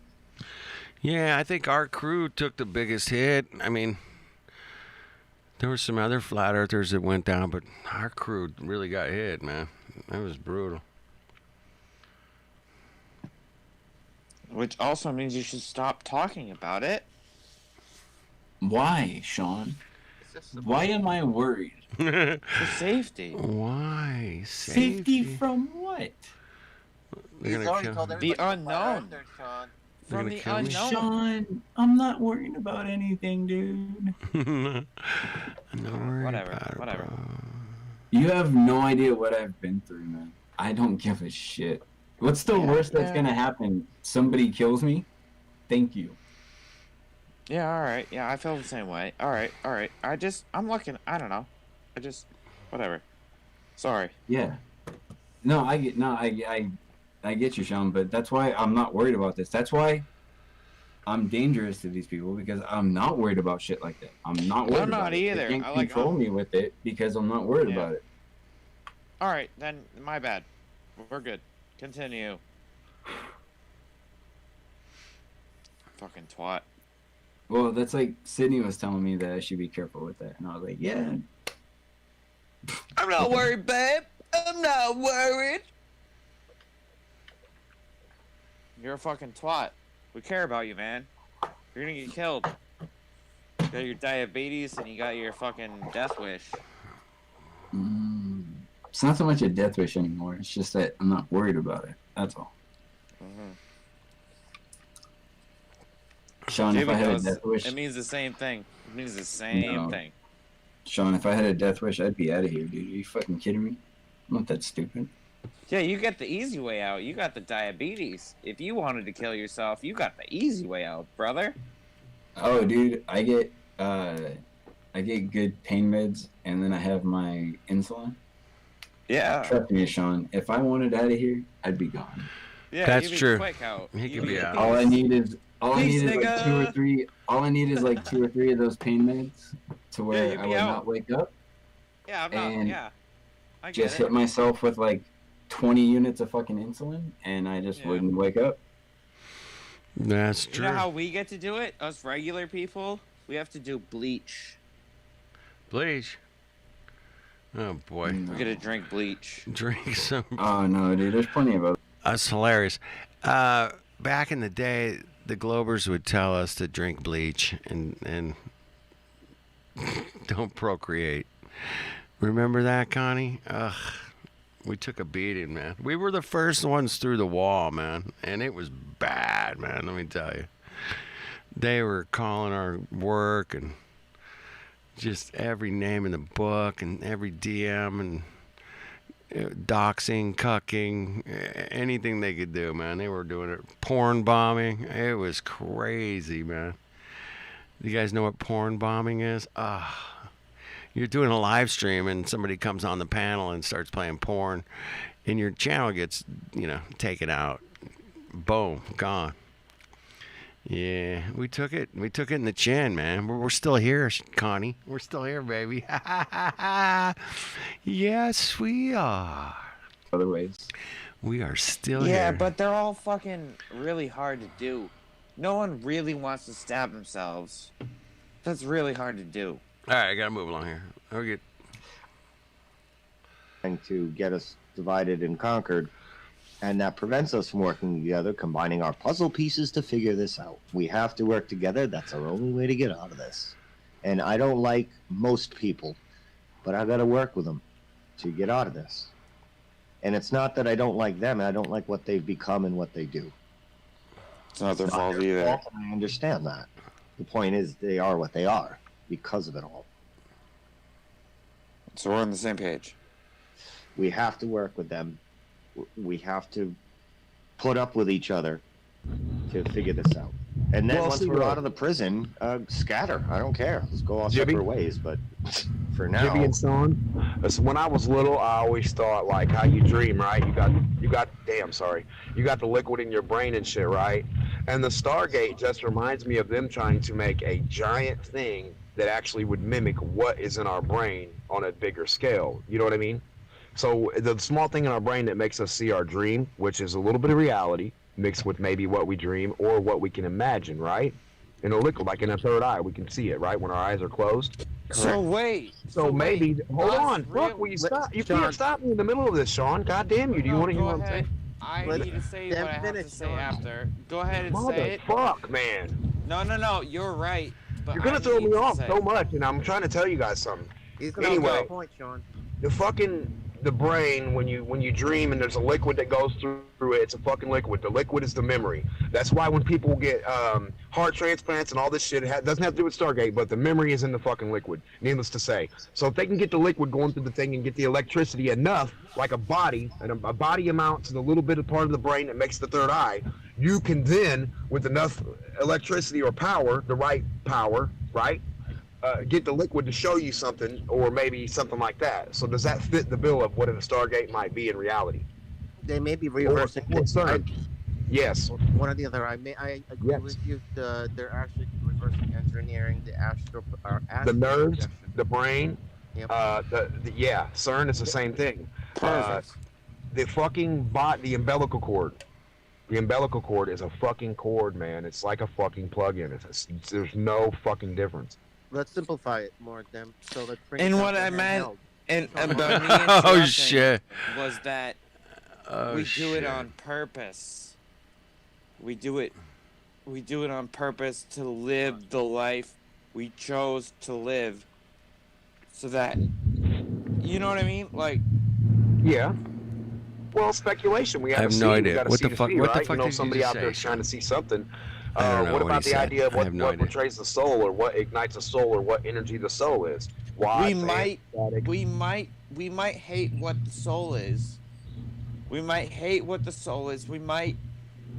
[SPEAKER 2] Yeah, I think our crew took the biggest hit. I mean, there were some other flat earthers that went down, but our crew really got hit, man. That was brutal.
[SPEAKER 3] Which also means you should stop talking about it.
[SPEAKER 7] Why, Sean?
[SPEAKER 8] It's just a-
[SPEAKER 7] Why am I worried?
[SPEAKER 3] For safety.
[SPEAKER 2] Why?
[SPEAKER 7] Safety from what?
[SPEAKER 2] They're
[SPEAKER 8] He's
[SPEAKER 2] gonna
[SPEAKER 8] already
[SPEAKER 2] kill-
[SPEAKER 8] told
[SPEAKER 3] The
[SPEAKER 8] everybody he's a flat
[SPEAKER 3] unknown.
[SPEAKER 8] earther, Sean.
[SPEAKER 2] They're
[SPEAKER 3] From
[SPEAKER 2] gonna
[SPEAKER 3] the
[SPEAKER 2] kill me?
[SPEAKER 3] unknown.
[SPEAKER 7] Sean, I'm not worried about anything, dude.
[SPEAKER 2] I'm not worried
[SPEAKER 3] Whatever,
[SPEAKER 2] about it,
[SPEAKER 3] whatever.
[SPEAKER 2] bro.
[SPEAKER 7] You have no idea what I've been through, man. I don't give a shit. What's the worst that's
[SPEAKER 3] yeah.
[SPEAKER 7] gonna happen? Somebody kills me? Thank you.
[SPEAKER 3] Yeah, alright. Yeah, I feel the same way. Alright. I'm looking. I don't know. Whatever. Sorry.
[SPEAKER 7] Yeah. No, I get you, Sean, but that's why I'm not worried about this. That's why I'm dangerous to these people because I'm not worried about shit like that. I'm not worried
[SPEAKER 3] I'm
[SPEAKER 7] about
[SPEAKER 3] not
[SPEAKER 7] it.
[SPEAKER 3] either.
[SPEAKER 7] They can't
[SPEAKER 3] I like-
[SPEAKER 7] control me with it because I'm not worried
[SPEAKER 3] Yeah.
[SPEAKER 7] about it.
[SPEAKER 3] Alright, then my bad. We're good. Continue. Fucking twat.
[SPEAKER 7] Well, that's like Sydney was telling me that I should be careful with that, and I was like, yeah.
[SPEAKER 3] I'm not worried, babe.
[SPEAKER 8] I'm not worried.
[SPEAKER 3] You're a fucking twat. We care about you, man. You're gonna get killed. You got your diabetes and you got your fucking death wish.
[SPEAKER 7] It's not so much a death wish anymore. It's just that I'm not worried about it. That's all. Sean, if I had a death wish,
[SPEAKER 3] it means the same thing. It means the same thing.
[SPEAKER 7] Sean, if I had a death wish, I'd be out of here, dude. Are you fucking kidding me? I'm not that stupid.
[SPEAKER 3] Yeah, you get the easy way out. You got the diabetes. If you wanted to kill yourself, you got the easy way out, brother.
[SPEAKER 7] Oh, dude, I get good pain meds, and then I have my insulin.
[SPEAKER 3] Yeah.
[SPEAKER 7] Trust me, Sean. If I wanted out of here, I'd be gone.
[SPEAKER 3] Yeah,
[SPEAKER 2] That's
[SPEAKER 3] you'd be
[SPEAKER 2] true.
[SPEAKER 3] Quick out.
[SPEAKER 2] He could be out.
[SPEAKER 7] All I need is like two or
[SPEAKER 3] nigga.
[SPEAKER 7] three. All I need is like 2 or 3 of those pain meds to where
[SPEAKER 3] you'd
[SPEAKER 7] I
[SPEAKER 3] be
[SPEAKER 7] would
[SPEAKER 3] out.
[SPEAKER 7] not wake up.
[SPEAKER 3] Yeah, I'm not.
[SPEAKER 7] And
[SPEAKER 3] Yeah. I get
[SPEAKER 7] Just
[SPEAKER 3] it.
[SPEAKER 7] hit myself with like 20 units of fucking insulin, and I just wouldn't wake up.
[SPEAKER 2] That's
[SPEAKER 3] You
[SPEAKER 2] true.
[SPEAKER 3] know how we get to do it? Us regular people, we have to do bleach.
[SPEAKER 2] Bleach. Oh boy.
[SPEAKER 3] We gotta drink bleach.
[SPEAKER 2] Drink some.
[SPEAKER 7] Oh no, dude. There's plenty of others.
[SPEAKER 2] That's hilarious. Back in the day, the Globers would tell us to drink bleach and don't procreate. Remember that, Connie? Ugh. We took a beating, man. We were the first ones through the wall, man. And it was bad, man, let me tell you. They were calling our work and just every name in the book and every DM and doxing, cucking, anything they could do, man. They were doing it. Porn bombing. It was crazy, man. You guys know what porn bombing is? You're doing a live stream and somebody comes on the panel and starts playing porn and your channel gets, taken out. Boom, gone. Yeah, we took it. We took it in the chin, man. We're still here, Connie. We're still here, baby. Yes, we are.
[SPEAKER 7] Other ways.
[SPEAKER 2] We are still
[SPEAKER 3] Yeah,
[SPEAKER 2] here.
[SPEAKER 3] but they're all fucking really hard to do. No one really wants to stab themselves. That's really hard to do.
[SPEAKER 2] All right, I gotta move along here. Okay.
[SPEAKER 5] To get us divided and conquered, and that prevents us from working together, combining our puzzle pieces to figure this out. We have to work together. That's our only way to get out of this. And I don't like most people, but I got to work with them to get out of this. And it's not that I don't like them. I don't like what they've become and what they do.
[SPEAKER 3] It's not their
[SPEAKER 5] It's not
[SPEAKER 3] fault
[SPEAKER 5] their
[SPEAKER 3] either.
[SPEAKER 5] fault, and I understand that. The point is, they are what they are because of it all.
[SPEAKER 3] So we're on the same page.
[SPEAKER 5] We have to work with them. We have to put up with each other to figure this out. And then once we're out of the prison, scatter. I don't care. Let's go our separate ways. But for now,
[SPEAKER 9] Jibby and Son. When I was little, I always thought like how you dream, right? You got the liquid in your brain and shit, right? And the Stargate just reminds me of them trying to make a giant thing that actually would mimic what is in our brain on a bigger scale. You know what I mean? So the small thing in our brain that makes us see our dream, which is a little bit of reality mixed with maybe what we dream or what we can imagine, right? In a liquid, like in a third eye, we can see it, right? When our eyes are closed.
[SPEAKER 3] So wait.
[SPEAKER 9] So maybe, hold
[SPEAKER 3] God's
[SPEAKER 9] on,
[SPEAKER 3] real-
[SPEAKER 9] fuck, will you stop? You
[SPEAKER 8] Sean.
[SPEAKER 9] can't stop me in the middle of this, Sean. God damn you. Do you want to hear
[SPEAKER 3] Go
[SPEAKER 9] what I'm
[SPEAKER 3] ahead.
[SPEAKER 9] saying?
[SPEAKER 3] I
[SPEAKER 8] Let
[SPEAKER 3] need to say
[SPEAKER 8] them
[SPEAKER 3] what I have to
[SPEAKER 8] finish,
[SPEAKER 3] say
[SPEAKER 8] Sean.
[SPEAKER 3] after. Go ahead and say it.
[SPEAKER 9] Motherfuck, man.
[SPEAKER 3] No. You're right. But
[SPEAKER 9] You're gonna
[SPEAKER 3] I
[SPEAKER 9] throw
[SPEAKER 3] need
[SPEAKER 9] me
[SPEAKER 3] to
[SPEAKER 9] off
[SPEAKER 3] say
[SPEAKER 9] so
[SPEAKER 3] it.
[SPEAKER 9] much, and I'm trying to tell you guys something.
[SPEAKER 8] He's gonna
[SPEAKER 9] Anyway.
[SPEAKER 8] get a point, Sean.
[SPEAKER 9] The brain, when you dream and there's a liquid that goes through it, it's a fucking liquid. The liquid is the memory. That's why when people get heart transplants and all this shit, it doesn't have to do with Stargate, but the memory is in the fucking liquid, needless to say. So if they can get the liquid going through the thing and get the electricity enough, like a body, and a body amount to the little bit of part of the brain that makes the third eye, you can then, with enough electricity or power, the right power, right? Get the liquid to show you something, or maybe something like that. So does that fit the bill of what a Stargate might be in reality?
[SPEAKER 8] They may be reversing
[SPEAKER 9] Or
[SPEAKER 8] it.
[SPEAKER 9] CERN. Yes.
[SPEAKER 8] One or the other. I agree
[SPEAKER 9] Yes.
[SPEAKER 8] with you. They're actually reversing engineering the astral
[SPEAKER 9] The nerves,
[SPEAKER 8] projection.
[SPEAKER 9] the brain.
[SPEAKER 8] Yep.
[SPEAKER 9] Yeah, CERN is the same thing.
[SPEAKER 3] Perfect.
[SPEAKER 9] The fucking the umbilical cord. The umbilical cord is a fucking cord, man. It's like a fucking plug-in. There's no fucking difference.
[SPEAKER 8] Let's simplify it more, then. So let's bring.
[SPEAKER 3] And
[SPEAKER 8] it down
[SPEAKER 3] what
[SPEAKER 8] to
[SPEAKER 3] I meant-
[SPEAKER 8] handheld.
[SPEAKER 3] And but me
[SPEAKER 2] Oh
[SPEAKER 3] interrupting
[SPEAKER 2] shit.
[SPEAKER 3] was that
[SPEAKER 2] Oh
[SPEAKER 3] we
[SPEAKER 2] shit.
[SPEAKER 3] do it on purpose. We do it on purpose to live the life we chose to live, so that, you know what I mean? Like,
[SPEAKER 9] Yeah. Well, speculation. We
[SPEAKER 2] I
[SPEAKER 9] got to
[SPEAKER 2] have
[SPEAKER 9] see.
[SPEAKER 2] no
[SPEAKER 9] We
[SPEAKER 2] idea.
[SPEAKER 9] got to
[SPEAKER 2] What
[SPEAKER 9] see
[SPEAKER 2] the
[SPEAKER 9] to
[SPEAKER 2] fuck?
[SPEAKER 9] see,
[SPEAKER 2] What the
[SPEAKER 9] right?
[SPEAKER 2] fuck
[SPEAKER 9] You know,
[SPEAKER 2] did you
[SPEAKER 9] somebody
[SPEAKER 2] just
[SPEAKER 9] out there
[SPEAKER 2] say,
[SPEAKER 9] trying to
[SPEAKER 2] son?
[SPEAKER 9] see something.
[SPEAKER 2] I don't know
[SPEAKER 9] What
[SPEAKER 2] what
[SPEAKER 9] about
[SPEAKER 2] he
[SPEAKER 9] the
[SPEAKER 2] said.
[SPEAKER 9] idea of
[SPEAKER 2] I have no
[SPEAKER 9] what
[SPEAKER 2] idea.
[SPEAKER 9] portrays the soul, or what ignites the soul, or what energy the soul is? Why?
[SPEAKER 3] we might hate what the soul is. We might hate what the soul is. We might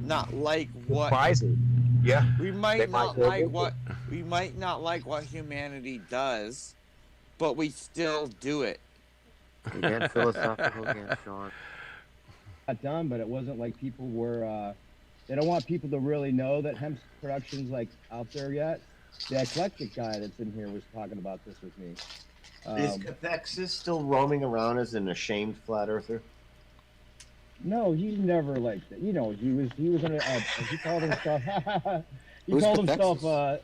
[SPEAKER 3] not like what
[SPEAKER 9] Despise it. Yeah.
[SPEAKER 3] we
[SPEAKER 9] They
[SPEAKER 3] might
[SPEAKER 9] might
[SPEAKER 3] not
[SPEAKER 9] go
[SPEAKER 3] like
[SPEAKER 9] with it.
[SPEAKER 3] what humanity does, but we still do it.
[SPEAKER 10] You get philosophical again, Sean.
[SPEAKER 11] Not done, but it wasn't like people were. They don't want people to really know that hemp production's like out there yet. The eclectic guy that's in here was talking about this with me.
[SPEAKER 5] Is Cathexis still roaming around as an ashamed flat earther?
[SPEAKER 11] No, he's never like that. You know, he was in a. He called himself. he
[SPEAKER 10] Who's
[SPEAKER 11] called
[SPEAKER 10] Cathexis?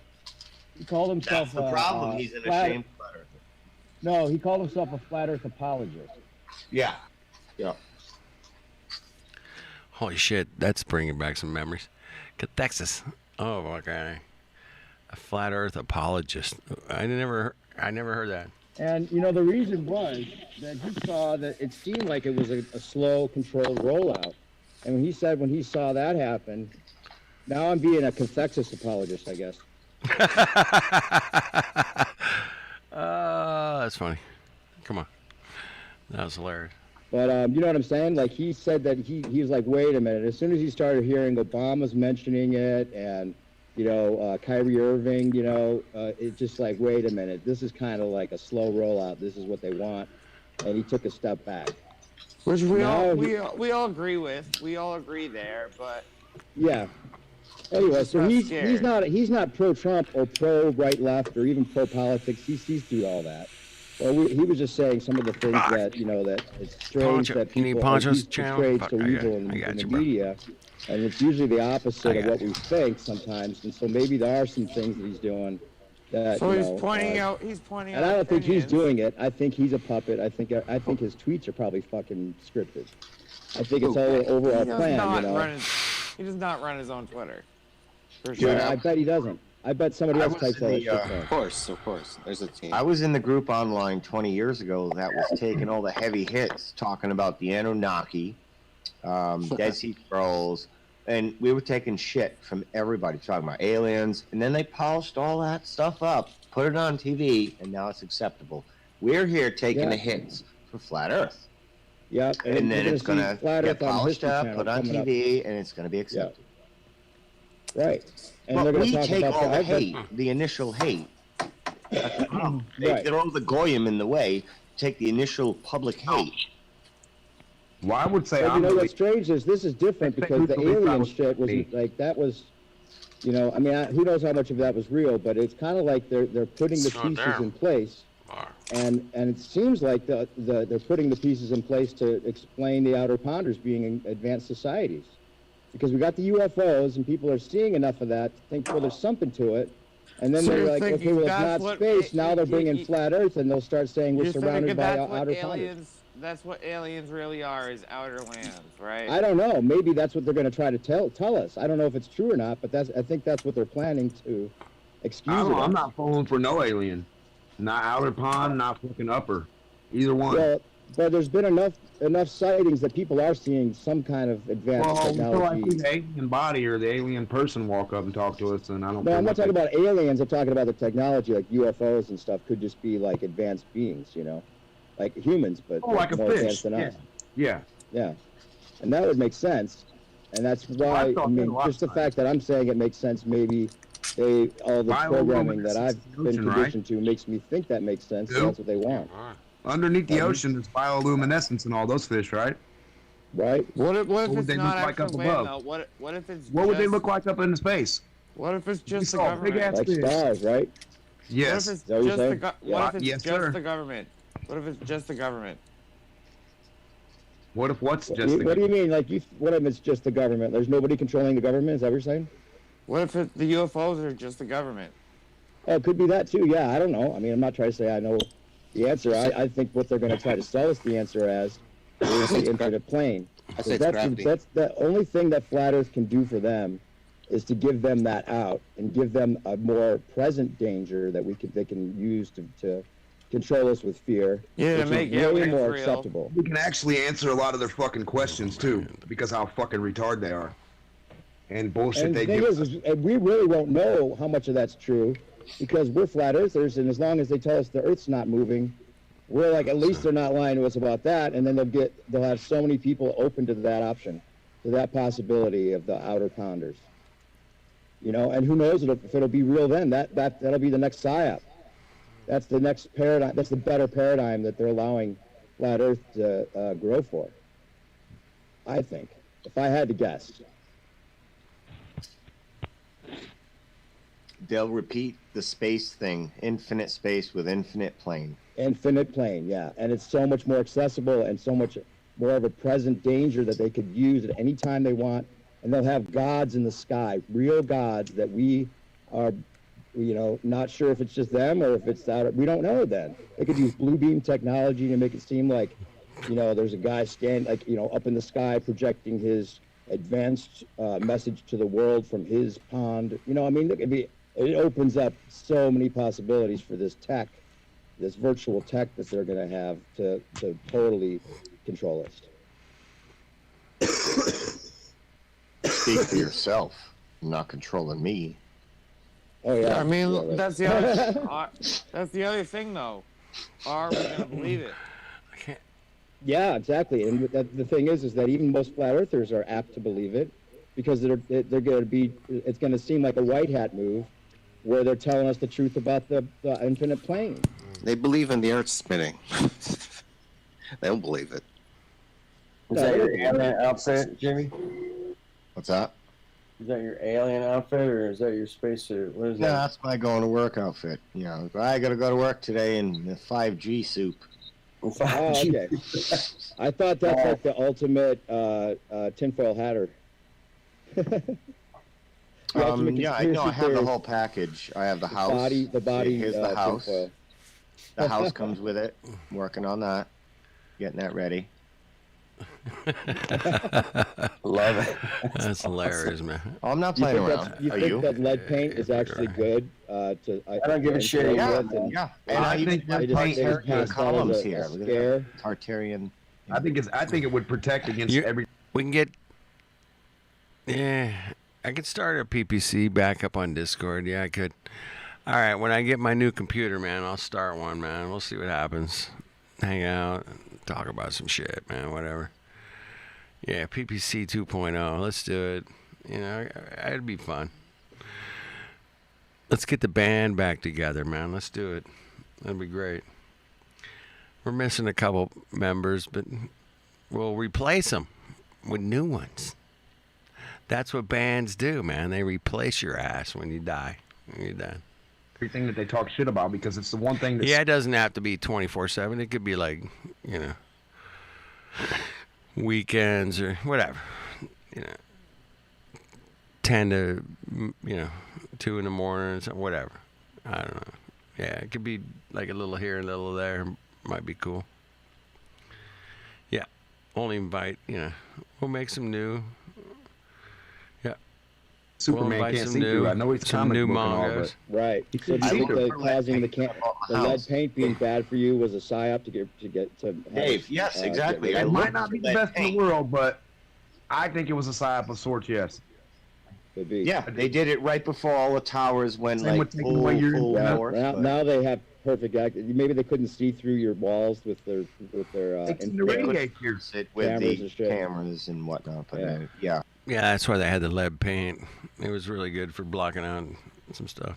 [SPEAKER 11] himself.
[SPEAKER 5] That's the problem. He's an ashamed flat earther.
[SPEAKER 11] No, he called himself a flat Earth apologist.
[SPEAKER 5] Yeah. Yeah.
[SPEAKER 2] Holy shit, that's bringing back some memories. Cathexis. Oh, okay. A flat Earth apologist. I never heard that.
[SPEAKER 11] And you know the reason was that he saw that it seemed like it was a slow, controlled rollout. And when he saw that happen, now I'm being a cathexis apologist, I guess.
[SPEAKER 2] That's funny. Come on. That was hilarious.
[SPEAKER 11] But you know what I'm saying? Like he said that he was like, wait a minute. As soon as he started hearing Obama's mentioning it and, you know, Kyrie Irving, you know, it's just like, wait a minute. This is kind of like a slow rollout. This is what they want. And he took a step back.
[SPEAKER 3] Which we
[SPEAKER 11] Now
[SPEAKER 3] all agree with. We all agree there, but
[SPEAKER 11] Yeah. Anyway, so he's not pro-Trump or pro-right left or even pro-politics. He sees through all that. Well, he was just saying some of the things that, you know, that it's strange
[SPEAKER 2] Poncho,
[SPEAKER 11] that
[SPEAKER 2] you need
[SPEAKER 11] people are
[SPEAKER 2] Poncho's channel?
[SPEAKER 11] portrayed
[SPEAKER 2] Fuck,
[SPEAKER 11] so
[SPEAKER 2] I got
[SPEAKER 11] evil
[SPEAKER 2] it.
[SPEAKER 11] in
[SPEAKER 2] I got
[SPEAKER 11] the
[SPEAKER 2] you, bro.
[SPEAKER 11] media. And it's usually the opposite
[SPEAKER 2] I
[SPEAKER 11] of
[SPEAKER 2] got
[SPEAKER 11] what
[SPEAKER 2] you.
[SPEAKER 11] we think sometimes. And so maybe there are some things that he's doing that,
[SPEAKER 3] so
[SPEAKER 11] you
[SPEAKER 3] he's
[SPEAKER 11] know,
[SPEAKER 3] pointing out. He's pointing
[SPEAKER 11] and
[SPEAKER 3] out.
[SPEAKER 11] I don't think he's
[SPEAKER 3] opinions.
[SPEAKER 11] doing it. I think he's a puppet. I think his tweets are probably fucking scripted. I think it's all an overall
[SPEAKER 3] He does
[SPEAKER 11] plan,
[SPEAKER 3] not
[SPEAKER 11] you know.
[SPEAKER 3] he does not run his own Twitter. For
[SPEAKER 5] Dude,
[SPEAKER 3] sure.
[SPEAKER 11] I bet he doesn't. I bet somebody
[SPEAKER 5] I
[SPEAKER 11] else
[SPEAKER 5] was
[SPEAKER 11] types
[SPEAKER 5] in
[SPEAKER 11] all that
[SPEAKER 5] the,
[SPEAKER 11] shit down.
[SPEAKER 10] Of course. There's a team.
[SPEAKER 5] I was in the group online 20 years ago that was taking all the heavy hits, talking about the Anunnaki, Dead Sea Scrolls, and we were taking shit from everybody, talking about aliens, and then they polished all that stuff up, put it on TV, and now it's acceptable. We're here taking
[SPEAKER 11] Yeah.
[SPEAKER 5] the hits for Flat Earth.
[SPEAKER 11] Yep.
[SPEAKER 5] And then
[SPEAKER 11] you're
[SPEAKER 5] it's going to
[SPEAKER 11] see Flat
[SPEAKER 5] get
[SPEAKER 11] Earth on
[SPEAKER 5] polished
[SPEAKER 11] History
[SPEAKER 5] up,
[SPEAKER 11] Channel
[SPEAKER 5] put on
[SPEAKER 11] coming up.
[SPEAKER 5] TV, and it's going to be accepted.
[SPEAKER 11] Right. And
[SPEAKER 5] But
[SPEAKER 11] they're going
[SPEAKER 5] we
[SPEAKER 11] to talk
[SPEAKER 5] take
[SPEAKER 11] about
[SPEAKER 5] all the
[SPEAKER 11] I've
[SPEAKER 5] hate, the initial hate. They
[SPEAKER 11] Right.
[SPEAKER 5] throw the goyim in the way, take the initial public hate.
[SPEAKER 9] Well, I would say
[SPEAKER 11] But you
[SPEAKER 9] I'm
[SPEAKER 11] know
[SPEAKER 9] the
[SPEAKER 11] what's strange is this is different because the alien shit was
[SPEAKER 9] me.
[SPEAKER 11] like that was, you know, I mean, who knows how much of that was real, but it's kind of like they're putting the
[SPEAKER 2] Slow
[SPEAKER 11] pieces
[SPEAKER 2] down.
[SPEAKER 11] in place, and it seems like they're putting the pieces in place to explain the outer ponders being in advanced societies, because we got the UFOs and people are seeing enough of that to think, well, there's something to it. And then
[SPEAKER 3] So
[SPEAKER 11] they're
[SPEAKER 3] you're
[SPEAKER 11] like, okay,
[SPEAKER 3] thinking
[SPEAKER 11] well, it's
[SPEAKER 3] that's
[SPEAKER 11] not
[SPEAKER 3] what
[SPEAKER 11] space. Now they're bringing
[SPEAKER 3] you-
[SPEAKER 11] flat Earth, and they'll start saying we're
[SPEAKER 3] You're
[SPEAKER 11] surrounded
[SPEAKER 3] thinking
[SPEAKER 11] by
[SPEAKER 3] that's what
[SPEAKER 11] outer ponders.
[SPEAKER 3] aliens. That's what aliens really are, is outer lands, right?
[SPEAKER 11] I don't know. Maybe that's what they're going to try to tell us. I don't know if it's true or not, but I think that's what they're planning to excuse
[SPEAKER 9] I don't
[SPEAKER 11] it
[SPEAKER 9] know, I'm
[SPEAKER 11] as.
[SPEAKER 9] not falling for no alien. Not outer pond, not fucking upper. Either one.
[SPEAKER 11] Well, but there's been enough sightings that people are seeing some kind of advanced
[SPEAKER 9] Well, until I see
[SPEAKER 11] technology.
[SPEAKER 9] the alien body or the alien person walk up and talk to us, and I don't.
[SPEAKER 11] No,
[SPEAKER 9] care
[SPEAKER 11] I'm not
[SPEAKER 9] what
[SPEAKER 11] talking
[SPEAKER 9] they-
[SPEAKER 11] about aliens. I'm talking about the technology, like UFOs and stuff. Could just be like advanced beings, you know, like humans, but
[SPEAKER 9] Oh, like a
[SPEAKER 11] more
[SPEAKER 9] fish.
[SPEAKER 11] advanced than
[SPEAKER 9] Yeah.
[SPEAKER 11] us.
[SPEAKER 9] Yeah.
[SPEAKER 11] Yeah, and that would make sense, and that's
[SPEAKER 9] I
[SPEAKER 11] why.
[SPEAKER 9] thought
[SPEAKER 11] I mean,
[SPEAKER 9] that a lot
[SPEAKER 11] just the
[SPEAKER 9] of
[SPEAKER 11] fact that I'm saying it makes sense. Maybe all the programming that I've
[SPEAKER 9] Bioluminescence in the
[SPEAKER 11] been
[SPEAKER 9] ocean, right?
[SPEAKER 11] conditioned to makes me think that makes sense. So
[SPEAKER 9] Yep.
[SPEAKER 11] that's what they want,
[SPEAKER 9] Underneath the
[SPEAKER 11] Um,
[SPEAKER 9] ocean, there's bioluminescence in all those fish, right?
[SPEAKER 11] right?
[SPEAKER 3] What if
[SPEAKER 9] would
[SPEAKER 3] it's
[SPEAKER 9] they
[SPEAKER 3] not
[SPEAKER 9] look like
[SPEAKER 3] actual
[SPEAKER 9] up
[SPEAKER 3] land
[SPEAKER 9] above?
[SPEAKER 3] though? What if it's
[SPEAKER 9] What would they
[SPEAKER 3] just-
[SPEAKER 9] look like up in space?
[SPEAKER 3] What if it's just the
[SPEAKER 9] saw big
[SPEAKER 3] government?
[SPEAKER 9] ass
[SPEAKER 11] Like
[SPEAKER 9] fish.
[SPEAKER 11] stars, right?
[SPEAKER 9] Yes.
[SPEAKER 3] What if it's
[SPEAKER 11] that what you're
[SPEAKER 3] just the
[SPEAKER 11] saying?
[SPEAKER 3] what if it's
[SPEAKER 9] Yes,
[SPEAKER 3] just
[SPEAKER 9] sir.
[SPEAKER 3] the government? What if it's just the government?
[SPEAKER 9] What if what's
[SPEAKER 11] What,
[SPEAKER 9] just the
[SPEAKER 11] what do you mean? Like, what if it's just the government? There's nobody controlling the government? Is that what you're saying?
[SPEAKER 3] What if the UFOs are just the government?
[SPEAKER 11] Oh, it could be that too. Yeah, I don't know. I mean, I'm not trying to say I know The answer, I think what they're going to try to sell us the answer as is the infinite plane.
[SPEAKER 10] I say it's
[SPEAKER 11] That's
[SPEAKER 10] crafty.
[SPEAKER 11] that's the only thing that Flat Earth can do for them is to give them that out and give them a more present danger that they can use to control us with fear.
[SPEAKER 3] Yeah,
[SPEAKER 11] which
[SPEAKER 3] make
[SPEAKER 11] is way
[SPEAKER 3] everything
[SPEAKER 11] more
[SPEAKER 3] real.
[SPEAKER 11] acceptable.
[SPEAKER 9] We can actually answer a lot of their fucking questions too, because how fucking retarded they are, and bullshit
[SPEAKER 11] And
[SPEAKER 9] they
[SPEAKER 11] the thing
[SPEAKER 9] give.
[SPEAKER 11] is, and we really won't know how much of that's true because we're flat earthers, and as long as they tell us the Earth's not moving, we're like, at least they're not lying to us about that. And then they'll have so many people open to that option, to that possibility of the outer pounders. You know, and who knows if it'll be real then? That'll be the next psyop. That's the next paradigm. That's the better paradigm that they're allowing flat Earth to grow for. I think, if I had to guess.
[SPEAKER 5] They'll repeat the space thing, infinite space with infinite plane.
[SPEAKER 11] Infinite plane, yeah. And it's so much more accessible and so much more of a present danger that they could use at any time they want. And they'll have gods in the sky, real gods that we are, you know, not sure if it's just them or if it's out. We don't know then. They could use blue beam technology to make it seem like, you know, there's a guy standing, like, you know, up in the sky projecting his advanced message to the world from his pond. You know, I mean, it opens up so many possibilities for this tech, this virtual tech that they're going to have to totally control us.
[SPEAKER 5] Speak for yourself. You're not controlling me.
[SPEAKER 11] Oh yeah.
[SPEAKER 3] I mean,
[SPEAKER 11] yeah, right.
[SPEAKER 3] that's the other thing, though. Are we gonna believe it?
[SPEAKER 2] I can't.
[SPEAKER 11] Yeah, exactly. And the thing is that even most flat earthers are apt to believe it because they're going to be. It's going to seem like a white hat move, where they're telling us the truth about the infinite plane.
[SPEAKER 10] They believe in the Earth spinning. They don't believe it.
[SPEAKER 12] Is that your alien outfit, Jimmy?
[SPEAKER 5] What's that?
[SPEAKER 12] Is that your alien outfit or is that your spacesuit? What is
[SPEAKER 5] Yeah,
[SPEAKER 12] that?
[SPEAKER 5] that's my going to work outfit. You know, I got to go to work today in the 5G soup.
[SPEAKER 11] Oh, okay. I thought that's like the ultimate tinfoil hatter.
[SPEAKER 5] Yeah, I know. I have the whole package. I have the house.
[SPEAKER 11] The body.
[SPEAKER 5] Here's the house.
[SPEAKER 11] Tinfoil.
[SPEAKER 5] The house comes with it. I'm working on that. Getting that ready.
[SPEAKER 12] Love it.
[SPEAKER 2] That's hilarious, man.
[SPEAKER 5] Oh, I'm not
[SPEAKER 11] You
[SPEAKER 5] playing
[SPEAKER 11] think,
[SPEAKER 5] around.
[SPEAKER 11] you
[SPEAKER 5] Are
[SPEAKER 11] think
[SPEAKER 5] you?
[SPEAKER 11] that lead paint is actually good?
[SPEAKER 12] I don't give a shit.
[SPEAKER 5] Yeah,
[SPEAKER 11] And
[SPEAKER 5] yeah. And I think
[SPEAKER 11] they
[SPEAKER 5] that
[SPEAKER 11] just
[SPEAKER 5] Tartarian
[SPEAKER 11] pass that
[SPEAKER 5] columns
[SPEAKER 11] as a
[SPEAKER 5] here. Look at
[SPEAKER 11] scare.
[SPEAKER 5] that. Tartarian.
[SPEAKER 9] I think it would protect against every.
[SPEAKER 2] We can get. Yeah, I could start a PPC back up on Discord. Yeah, I could. All right, when I get my new computer, man, I'll start one, man. We'll see what happens. Hang out, talk about some shit, man. Whatever. Yeah, PPC 2.0. Let's do it. You know, it'd be fun. Let's get the band back together, man. Let's do it. That'd be great. We're missing a couple members, but we'll replace them with new ones. That's what bands do, man. They replace your ass when you die. When you're done.
[SPEAKER 9] Everything that they talk shit about because it's the one thing that's.
[SPEAKER 2] Yeah, it doesn't have to be 24/7. It could be like, you know, weekends or whatever. You know, 10 to, 2 in the morning, or whatever. I don't know. Yeah, it could be like a little here and a little there. Might be cool. Yeah, only invite, we'll make some new. Yeah.
[SPEAKER 9] Superman can't see through. I know he's
[SPEAKER 2] some
[SPEAKER 9] comic
[SPEAKER 2] new
[SPEAKER 9] book and all,
[SPEAKER 2] mangas.
[SPEAKER 11] Right. So do you think that causing the lead paint being bad for you was a psyop to get to
[SPEAKER 5] Dave, yes, exactly.
[SPEAKER 9] It might not be the best in the world, but I think it was a psyop of sorts, yes.
[SPEAKER 11] Could be.
[SPEAKER 5] Yeah, they did it right before all the towers went
[SPEAKER 9] Same
[SPEAKER 5] like
[SPEAKER 9] with taking away your-
[SPEAKER 5] full
[SPEAKER 9] Yeah.
[SPEAKER 5] force,
[SPEAKER 11] Now,
[SPEAKER 5] but-
[SPEAKER 11] now they have perfect maybe they couldn't see through your walls with their
[SPEAKER 9] It's in the
[SPEAKER 11] infrared
[SPEAKER 9] radiate here.
[SPEAKER 5] sit with
[SPEAKER 11] cameras
[SPEAKER 5] the
[SPEAKER 11] and shit.
[SPEAKER 5] cameras and whatnot. But
[SPEAKER 11] Yeah.
[SPEAKER 5] yeah.
[SPEAKER 2] Yeah, that's why they had the lead paint. It was really good for blocking out some stuff.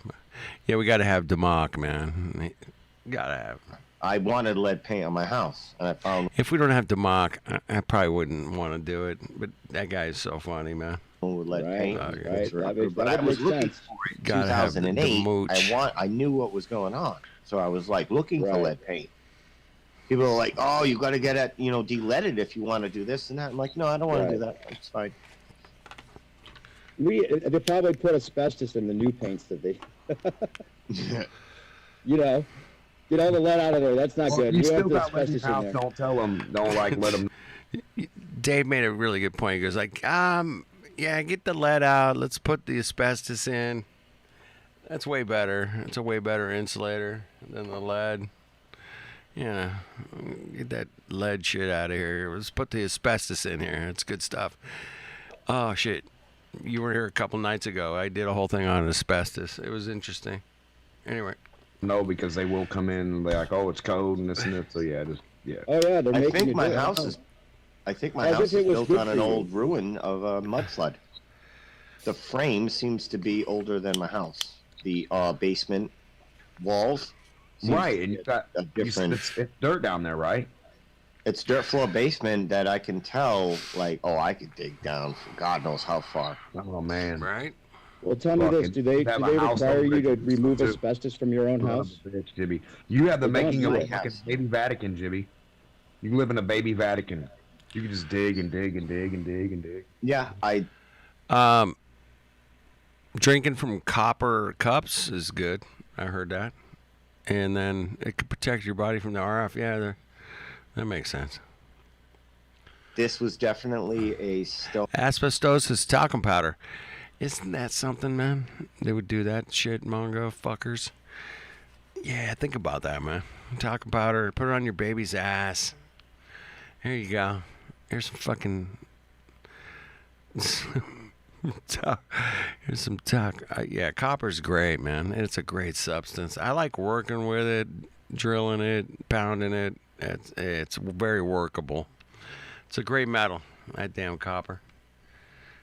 [SPEAKER 2] Yeah, we got to have Democ, man. Got to have.
[SPEAKER 5] I wanted lead paint on my house, and I found
[SPEAKER 2] If we don't have Democ, I probably wouldn't want to do it. But that guy is so funny, man.
[SPEAKER 5] one with lead
[SPEAKER 11] Right,
[SPEAKER 5] paint.
[SPEAKER 11] right.
[SPEAKER 5] It's
[SPEAKER 11] That
[SPEAKER 5] rubber,
[SPEAKER 11] makes-
[SPEAKER 5] but
[SPEAKER 11] that
[SPEAKER 5] I was
[SPEAKER 11] would make
[SPEAKER 5] looking
[SPEAKER 11] sense.
[SPEAKER 5] for it in
[SPEAKER 2] Gotta have the
[SPEAKER 5] 2008.
[SPEAKER 2] mooch.
[SPEAKER 5] I knew what was going on, so I was like looking for
[SPEAKER 11] Right.
[SPEAKER 5] lead paint. People are like, "Oh, you got to get it, de-leaded if you want to do this and that." I'm like, "No, I don't want to do that. It's fine."
[SPEAKER 11] They probably put asbestos in the new paints that they, Get all the lead out of there. That's not
[SPEAKER 9] Well,
[SPEAKER 11] good.
[SPEAKER 9] you
[SPEAKER 11] You have
[SPEAKER 9] still
[SPEAKER 11] the
[SPEAKER 9] got lead in
[SPEAKER 11] asbestos
[SPEAKER 9] your
[SPEAKER 11] in
[SPEAKER 9] house.
[SPEAKER 11] there.
[SPEAKER 9] Don't tell them. Don't like let them.
[SPEAKER 2] Dave made a really good point. He goes like, yeah, get the lead out. Let's put the asbestos in. That's way better. It's a way better insulator than the lead. Yeah, get that lead shit out of here. Let's put the asbestos in here. It's good stuff. Oh shit, you were here a couple nights ago. I did a whole thing on asbestos. It was interesting. Anyway.
[SPEAKER 9] No, because they will come in and be like, oh, it's cold and this and that. So yeah, just yeah.
[SPEAKER 11] Oh yeah, they're
[SPEAKER 5] I
[SPEAKER 11] making
[SPEAKER 5] think
[SPEAKER 11] you
[SPEAKER 5] my
[SPEAKER 11] do it.
[SPEAKER 5] house is. I think my
[SPEAKER 11] As
[SPEAKER 5] house
[SPEAKER 11] if
[SPEAKER 5] is
[SPEAKER 11] it was
[SPEAKER 5] built
[SPEAKER 11] good
[SPEAKER 5] on
[SPEAKER 11] for
[SPEAKER 5] an
[SPEAKER 11] you.
[SPEAKER 5] old ruin of a mud flood. The frame seems to be older than my house. The basement walls. seems
[SPEAKER 9] Right,
[SPEAKER 5] to
[SPEAKER 9] and
[SPEAKER 5] be
[SPEAKER 9] you got
[SPEAKER 5] a different.
[SPEAKER 9] it's dirt down there, right?
[SPEAKER 5] It's dirt floor basement that I can tell. Like, oh, I could dig down for God knows how far.
[SPEAKER 9] Oh man,
[SPEAKER 2] right?
[SPEAKER 11] Well, tell me this:
[SPEAKER 9] Fucking
[SPEAKER 11] do they
[SPEAKER 9] have a house
[SPEAKER 11] require
[SPEAKER 9] over
[SPEAKER 11] you to
[SPEAKER 9] there
[SPEAKER 11] remove
[SPEAKER 9] too.
[SPEAKER 11] asbestos from your own house?
[SPEAKER 9] Bitch, Jibby. You have the
[SPEAKER 11] It
[SPEAKER 9] making
[SPEAKER 11] does,
[SPEAKER 9] of a
[SPEAKER 11] right?
[SPEAKER 9] fucking baby Vatican, Jibby. You live in a baby Vatican. You can just dig and dig and dig and dig and dig.
[SPEAKER 5] Yeah, I
[SPEAKER 2] Drinking from copper cups is good. I heard that. And then it could protect your body from the RF. Yeah, that makes sense.
[SPEAKER 5] this was definitely a stone.
[SPEAKER 2] Asbestosis talcum powder. Isn't that something, man? They would do that shit, Mongo fuckers. Yeah, think about that, man. Talcum powder, put it on your baby's ass. Here you go. Here's some fucking... Here's some talc. Yeah, copper's great, man. It's a great substance. I like working with it, drilling it, pounding it. It's very workable. It's a great metal, that damn copper.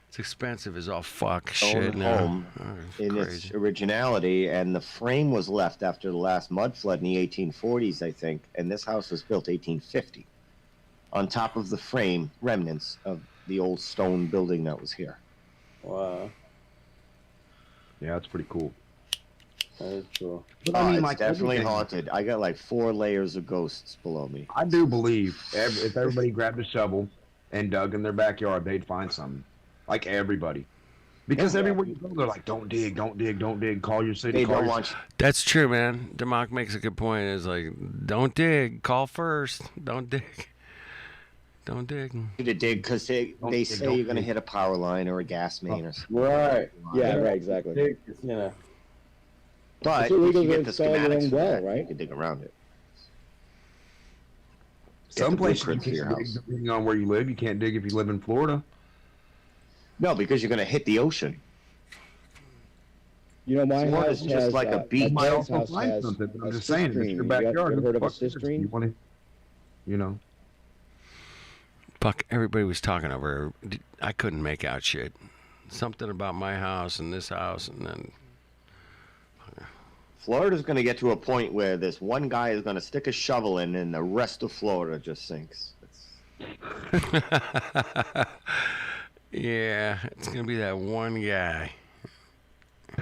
[SPEAKER 2] It's expensive as all fuck shit
[SPEAKER 5] Own
[SPEAKER 2] now.
[SPEAKER 5] home
[SPEAKER 2] Oh,
[SPEAKER 5] in
[SPEAKER 2] crazy.
[SPEAKER 5] its originality, and the frame was left after the last mud flood in the 1840s, I think, and this house was built 1850. On top of the frame, remnants of the old stone building that was here.
[SPEAKER 12] Wow.
[SPEAKER 9] Yeah, that's pretty cool.
[SPEAKER 12] That is cool.
[SPEAKER 9] But I mean,
[SPEAKER 5] It's
[SPEAKER 9] like
[SPEAKER 5] definitely
[SPEAKER 9] everything.
[SPEAKER 5] haunted. I got like 4 layers of ghosts below me.
[SPEAKER 9] I do believe if everybody grabbed a shovel and dug in their backyard, they'd find something. Like everybody. Because
[SPEAKER 5] Yeah.
[SPEAKER 9] everywhere you go, they're like, don't dig, don't dig, don't dig. Call your city.
[SPEAKER 5] They
[SPEAKER 9] call
[SPEAKER 5] don't
[SPEAKER 9] your
[SPEAKER 5] want you.
[SPEAKER 2] That's true, man. Democ makes a good point. It's like, don't dig. Call first. Don't dig. Don't dig.
[SPEAKER 5] To dig because they
[SPEAKER 9] dig,
[SPEAKER 5] say
[SPEAKER 9] don't
[SPEAKER 5] you're going to
[SPEAKER 9] dig.
[SPEAKER 5] hit a power line or a gas main or something.
[SPEAKER 12] Right.
[SPEAKER 11] Yeah, right, exactly.
[SPEAKER 12] You know.
[SPEAKER 5] But
[SPEAKER 11] It's
[SPEAKER 5] if
[SPEAKER 11] illegal
[SPEAKER 5] you
[SPEAKER 11] to
[SPEAKER 5] get the
[SPEAKER 11] install your
[SPEAKER 5] schematics
[SPEAKER 11] own
[SPEAKER 5] for
[SPEAKER 11] well,
[SPEAKER 5] that,
[SPEAKER 11] right?
[SPEAKER 5] you can dig around it.
[SPEAKER 9] Some
[SPEAKER 5] the
[SPEAKER 9] places you
[SPEAKER 5] blueprints for your
[SPEAKER 9] can't dig
[SPEAKER 5] house.
[SPEAKER 9] depending on where you live. You can't dig if you live in Florida.
[SPEAKER 5] No, because you're going to hit the ocean.
[SPEAKER 11] You know, my
[SPEAKER 5] Florida's
[SPEAKER 11] house
[SPEAKER 5] just
[SPEAKER 11] has
[SPEAKER 5] like a
[SPEAKER 11] my
[SPEAKER 5] beach.
[SPEAKER 9] You might
[SPEAKER 11] parents'
[SPEAKER 9] also
[SPEAKER 11] house
[SPEAKER 9] find
[SPEAKER 11] has
[SPEAKER 9] something. But I'm
[SPEAKER 11] a
[SPEAKER 9] just saying, if it's
[SPEAKER 11] cistrine.
[SPEAKER 9] your
[SPEAKER 11] You
[SPEAKER 9] backyard.
[SPEAKER 11] ever
[SPEAKER 9] who the
[SPEAKER 11] heard of a
[SPEAKER 9] fuck cares?
[SPEAKER 11] cistrine?
[SPEAKER 9] You want to, you know.
[SPEAKER 2] Fuck, everybody was talking over. I couldn't make out shit. Something about my house and this house, and then
[SPEAKER 5] Florida's going to get to a point where this one guy is going to stick a shovel in and the rest of Florida just sinks.
[SPEAKER 2] yeah, it's gonna be that one guy.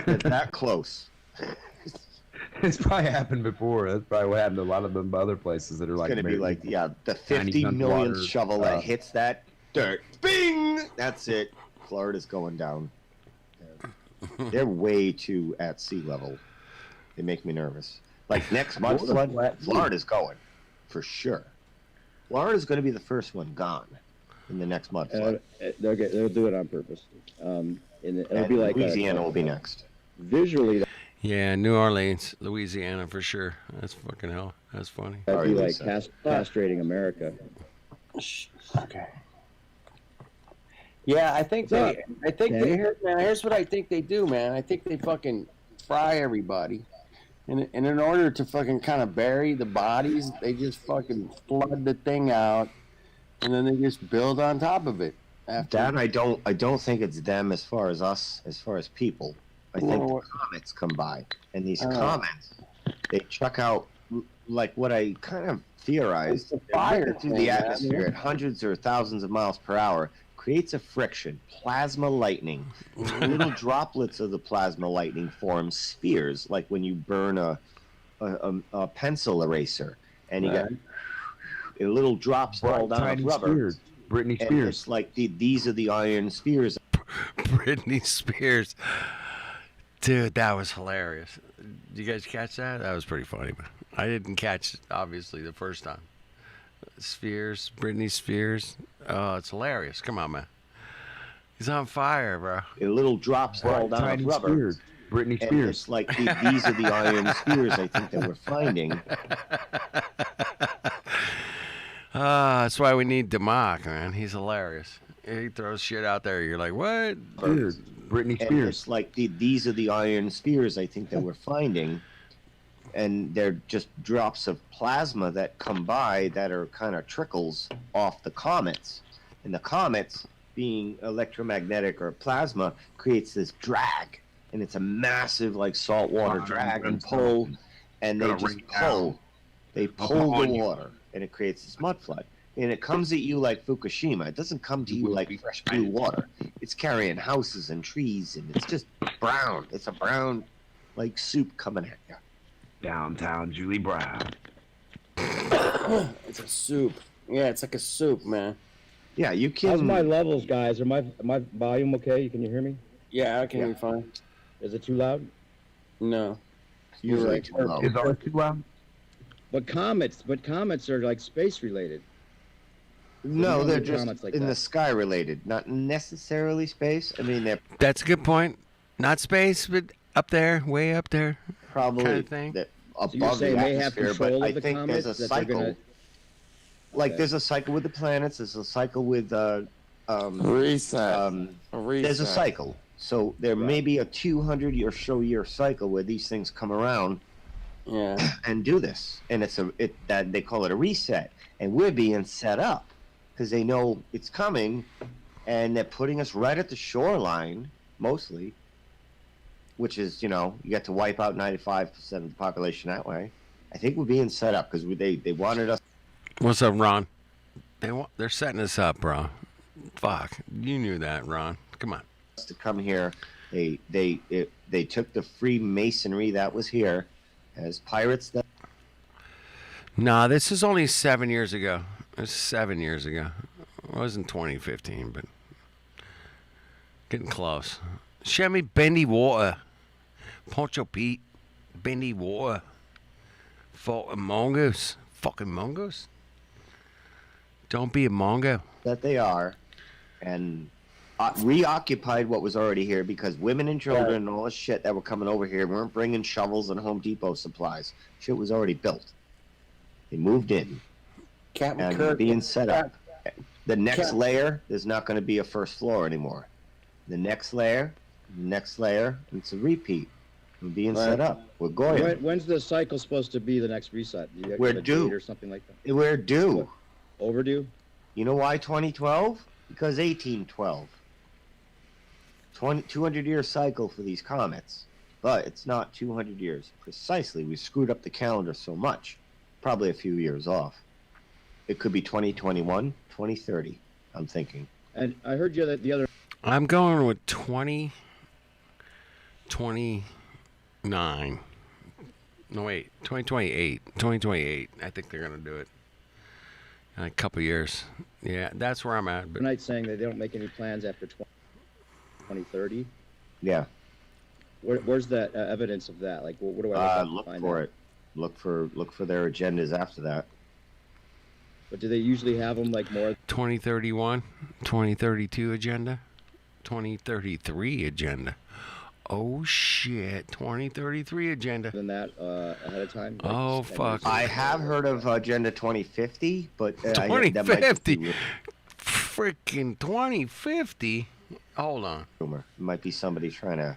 [SPEAKER 5] It's that close.
[SPEAKER 9] It's probably happened before. That's probably what happened to a lot of them other places that are
[SPEAKER 5] It's
[SPEAKER 9] like.
[SPEAKER 5] going to be
[SPEAKER 9] maybe
[SPEAKER 5] like, yeah, the
[SPEAKER 9] 90
[SPEAKER 5] 50
[SPEAKER 9] tons of
[SPEAKER 5] millionth
[SPEAKER 9] water,
[SPEAKER 5] shovel that hits that dirt. Bing! That's it. Florida's going down. They're way too at sea level. They make me nervous. Like next mud flood, Florida's going. For sure. Florida's going to be the first one gone in the next mud flood.
[SPEAKER 11] They'll do it on purpose. And it'll
[SPEAKER 5] And
[SPEAKER 11] be like
[SPEAKER 5] Louisiana will be next.
[SPEAKER 11] Visually,
[SPEAKER 2] Yeah, New Orleans, Louisiana for sure. That's fucking hell. That's funny.
[SPEAKER 11] that'd be
[SPEAKER 5] Sorry,
[SPEAKER 11] like
[SPEAKER 5] Lisa.
[SPEAKER 11] castrating America.
[SPEAKER 12] Okay. Yeah, I think
[SPEAKER 11] What's
[SPEAKER 12] here's what I think they do, man. I think they fucking fry everybody. And in order to fucking kind of bury the bodies, they just fucking flood the thing out, and then they just build on top of it. After.
[SPEAKER 5] That I don't think it's them as far as us, as far as people. I think the comets come by, and these comets, they chuck out like what I kind of theorized.
[SPEAKER 12] It's a
[SPEAKER 5] they're
[SPEAKER 12] fire
[SPEAKER 5] ripping through
[SPEAKER 12] thing,
[SPEAKER 5] the
[SPEAKER 12] man.
[SPEAKER 5] atmosphere at hundreds or thousands of miles per hour, creates a friction, plasma lightning. Little droplets of the plasma lightning form spheres, like when you burn a pencil eraser, and you got little drops fall down
[SPEAKER 9] Tiny
[SPEAKER 5] of rubber.
[SPEAKER 9] Spears. Britney
[SPEAKER 5] And
[SPEAKER 9] Spears.
[SPEAKER 5] it's like these are the iron spears.
[SPEAKER 2] Britney Spears. Dude, that was hilarious. Did you guys catch that? That was pretty funny, man. I didn't catch it, obviously, the first time. Spears, Britney Spears. Oh, it's hilarious. Come on, man. He's on fire, bro.
[SPEAKER 5] Little drops fall down
[SPEAKER 9] Tiny
[SPEAKER 5] of rubber.
[SPEAKER 9] Spears. Britney
[SPEAKER 5] And
[SPEAKER 9] Spears.
[SPEAKER 5] it's like these are the iron spears I think that we're finding.
[SPEAKER 2] That's why we need Democ, man. He's hilarious. He throws shit out there. You're like, what?
[SPEAKER 9] Spears. Britney
[SPEAKER 5] And
[SPEAKER 9] Spears.
[SPEAKER 5] it's like these are the iron spears I think that we're finding. And they're just drops of plasma that come by that are kind of trickles off the comets. And the comets, being electromagnetic or plasma, creates this drag. And it's a massive, like, saltwater drag and pull. And they just pull. They pull the water. And it creates this mud flood. And it comes at you like Fukushima. It doesn't come to you like fresh blue water. It's carrying houses and trees. And it's just brown. It's a brown, like, soup coming at you.
[SPEAKER 9] Downtown Julie Brown.
[SPEAKER 12] It's a soup. Yeah, it's like a soup, man.
[SPEAKER 5] Yeah, you can.
[SPEAKER 11] How's my levels, guys? Are my volume okay? Can you hear me?
[SPEAKER 12] Yeah, I can hear you fine.
[SPEAKER 11] Is it too loud?
[SPEAKER 12] No.
[SPEAKER 5] Usually too low.
[SPEAKER 9] Is ours too loud?
[SPEAKER 11] But comets are like space related.
[SPEAKER 5] No,
[SPEAKER 11] There's
[SPEAKER 5] they're
[SPEAKER 11] no
[SPEAKER 5] just
[SPEAKER 11] comments like
[SPEAKER 5] in
[SPEAKER 11] that.
[SPEAKER 5] the sky related, not necessarily space. I mean, they're
[SPEAKER 2] That's a good point. Not space, but up there, way up there.
[SPEAKER 5] probably
[SPEAKER 2] Kind of thing.
[SPEAKER 5] that
[SPEAKER 11] So you're
[SPEAKER 5] above the
[SPEAKER 11] saying they have
[SPEAKER 5] atmosphere,
[SPEAKER 11] control
[SPEAKER 5] but
[SPEAKER 11] of
[SPEAKER 5] I
[SPEAKER 11] the
[SPEAKER 5] think
[SPEAKER 11] comets
[SPEAKER 5] there's a
[SPEAKER 11] that they're
[SPEAKER 5] cycle.
[SPEAKER 11] gonna-
[SPEAKER 5] Like
[SPEAKER 11] Okay.
[SPEAKER 5] there's a cycle with the planets. There's a cycle with
[SPEAKER 3] Reset.
[SPEAKER 5] there's a cycle. So there may be a 200 or so year cycle where these things come around
[SPEAKER 12] Yeah.
[SPEAKER 5] and do this, and that they call it a reset, and we're being set up because they know it's coming, and they're putting us right at the shoreline mostly, which is, you get to wipe out 95% of the population that way. I think we're being set up because they wanted us
[SPEAKER 2] What's up, Ron? They're setting us up, bro. Fuck. You knew that, Ron. Come on.
[SPEAKER 5] to come here. They took the Freemasonry that was here as pirates. That
[SPEAKER 2] Nah, this is only 7 years ago. It was 7 years ago. It wasn't 2015, but getting close. Shemmy, bendy water. PonchoPete, bendy water. Fucking mongoose. Fucking mongoose. Don't be a mongo.
[SPEAKER 5] that they are, and reoccupied what was already here because women and children and all the shit that were coming over here weren't bringing shovels and Home Depot supplies. Shit was already built. They moved in
[SPEAKER 12] Captain
[SPEAKER 5] and
[SPEAKER 12] Kirk
[SPEAKER 5] being set up. The next
[SPEAKER 12] Cap-
[SPEAKER 5] layer, there's not going to be a first floor anymore. The next layer, it's a repeat. We're being set up. We're going.
[SPEAKER 11] When's the cycle supposed to be the next reset? Do you
[SPEAKER 5] We're
[SPEAKER 11] have a date
[SPEAKER 5] due.
[SPEAKER 11] or something like that?
[SPEAKER 5] We're due.
[SPEAKER 11] Overdue?
[SPEAKER 5] You know why 2012? Because 1812. 200-year cycle for these comets. But it's not 200 years. Precisely. We screwed up the calendar so much. Probably a few years off. It could be 2021, 2030, I'm thinking.
[SPEAKER 11] And I heard you that the other.
[SPEAKER 2] I'm going with 2029. No, wait. 2028. 2028. I think they're going to do it. In a couple years. Yeah, that's where I'm at. But
[SPEAKER 11] Night saying that they don't make any plans after 2030.
[SPEAKER 5] Yeah.
[SPEAKER 11] Where's that evidence of that? Like, what do I
[SPEAKER 5] Look
[SPEAKER 11] find
[SPEAKER 5] for
[SPEAKER 11] out?
[SPEAKER 5] it. Look for their agendas after that.
[SPEAKER 11] But do they usually have them like more
[SPEAKER 2] 2031, 2032 agenda, 2033 agenda. Oh shit, 2033 agenda.
[SPEAKER 11] than that ahead of time? Like,
[SPEAKER 2] Oh,
[SPEAKER 11] just 10
[SPEAKER 2] fuck.
[SPEAKER 11] years
[SPEAKER 5] I
[SPEAKER 11] ago?
[SPEAKER 5] have heard of Agenda 2050, but that might just
[SPEAKER 2] 2050?
[SPEAKER 5] be
[SPEAKER 2] Freaking 2050? Hold on.
[SPEAKER 5] rumor. It might be somebody trying to,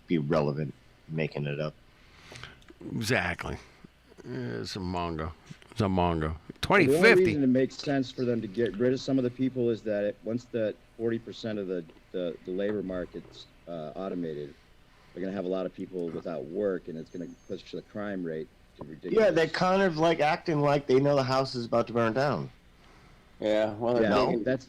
[SPEAKER 5] be relevant, making it up.
[SPEAKER 2] Exactly. It's a mongo. It's a mongo.
[SPEAKER 11] The only
[SPEAKER 2] 2050.
[SPEAKER 11] reason it makes sense for them to get rid of some of the people is that once that 40% of the labor market's automated, they're going to have a lot of people without work, and it's going to push the crime rate to ridiculous.
[SPEAKER 5] Yeah, they're kind of like acting like they know the house is about to burn down.
[SPEAKER 12] Yeah, well, they're
[SPEAKER 11] Yeah,
[SPEAKER 12] taking-
[SPEAKER 11] that's.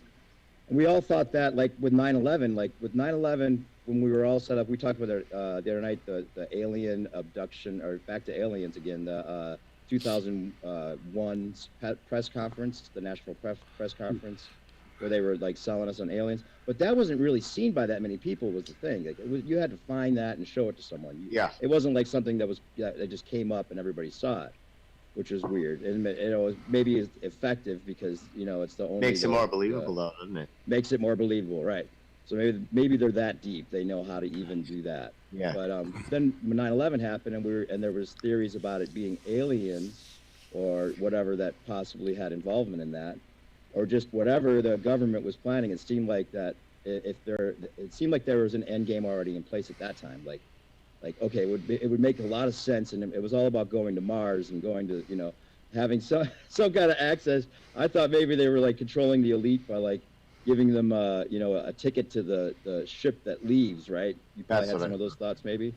[SPEAKER 11] We all thought that, like with 9/11, when we were all set up, we talked about it the other night, the alien abduction, or back to aliens again, the 2001 press conference, the National Press Conference, where they were like selling us on aliens. But that wasn't really seen by that many people, was the thing. Like, you had to find that and show it to someone.
[SPEAKER 5] Yeah.
[SPEAKER 11] It wasn't like something that just came up and everybody saw it. which is weird. And it was maybe it's effective because it's the only
[SPEAKER 5] Makes it more believable, though, doesn't it?
[SPEAKER 11] makes it more believable, right? So maybe they're that deep. They know how to even do that.
[SPEAKER 5] Yeah.
[SPEAKER 11] But then when 9/11 happened, and there was theories about it being aliens or whatever that possibly had involvement in that, or just whatever the government was planning. It seemed like that it seemed like there was an end game already in place at that time. Like okay, it would make a lot of sense, and it was all about going to Mars and going to having some kind of access. I thought maybe they were like controlling the elite by like giving them a ticket to the ship that leaves, right? You probably had some of those thoughts, maybe,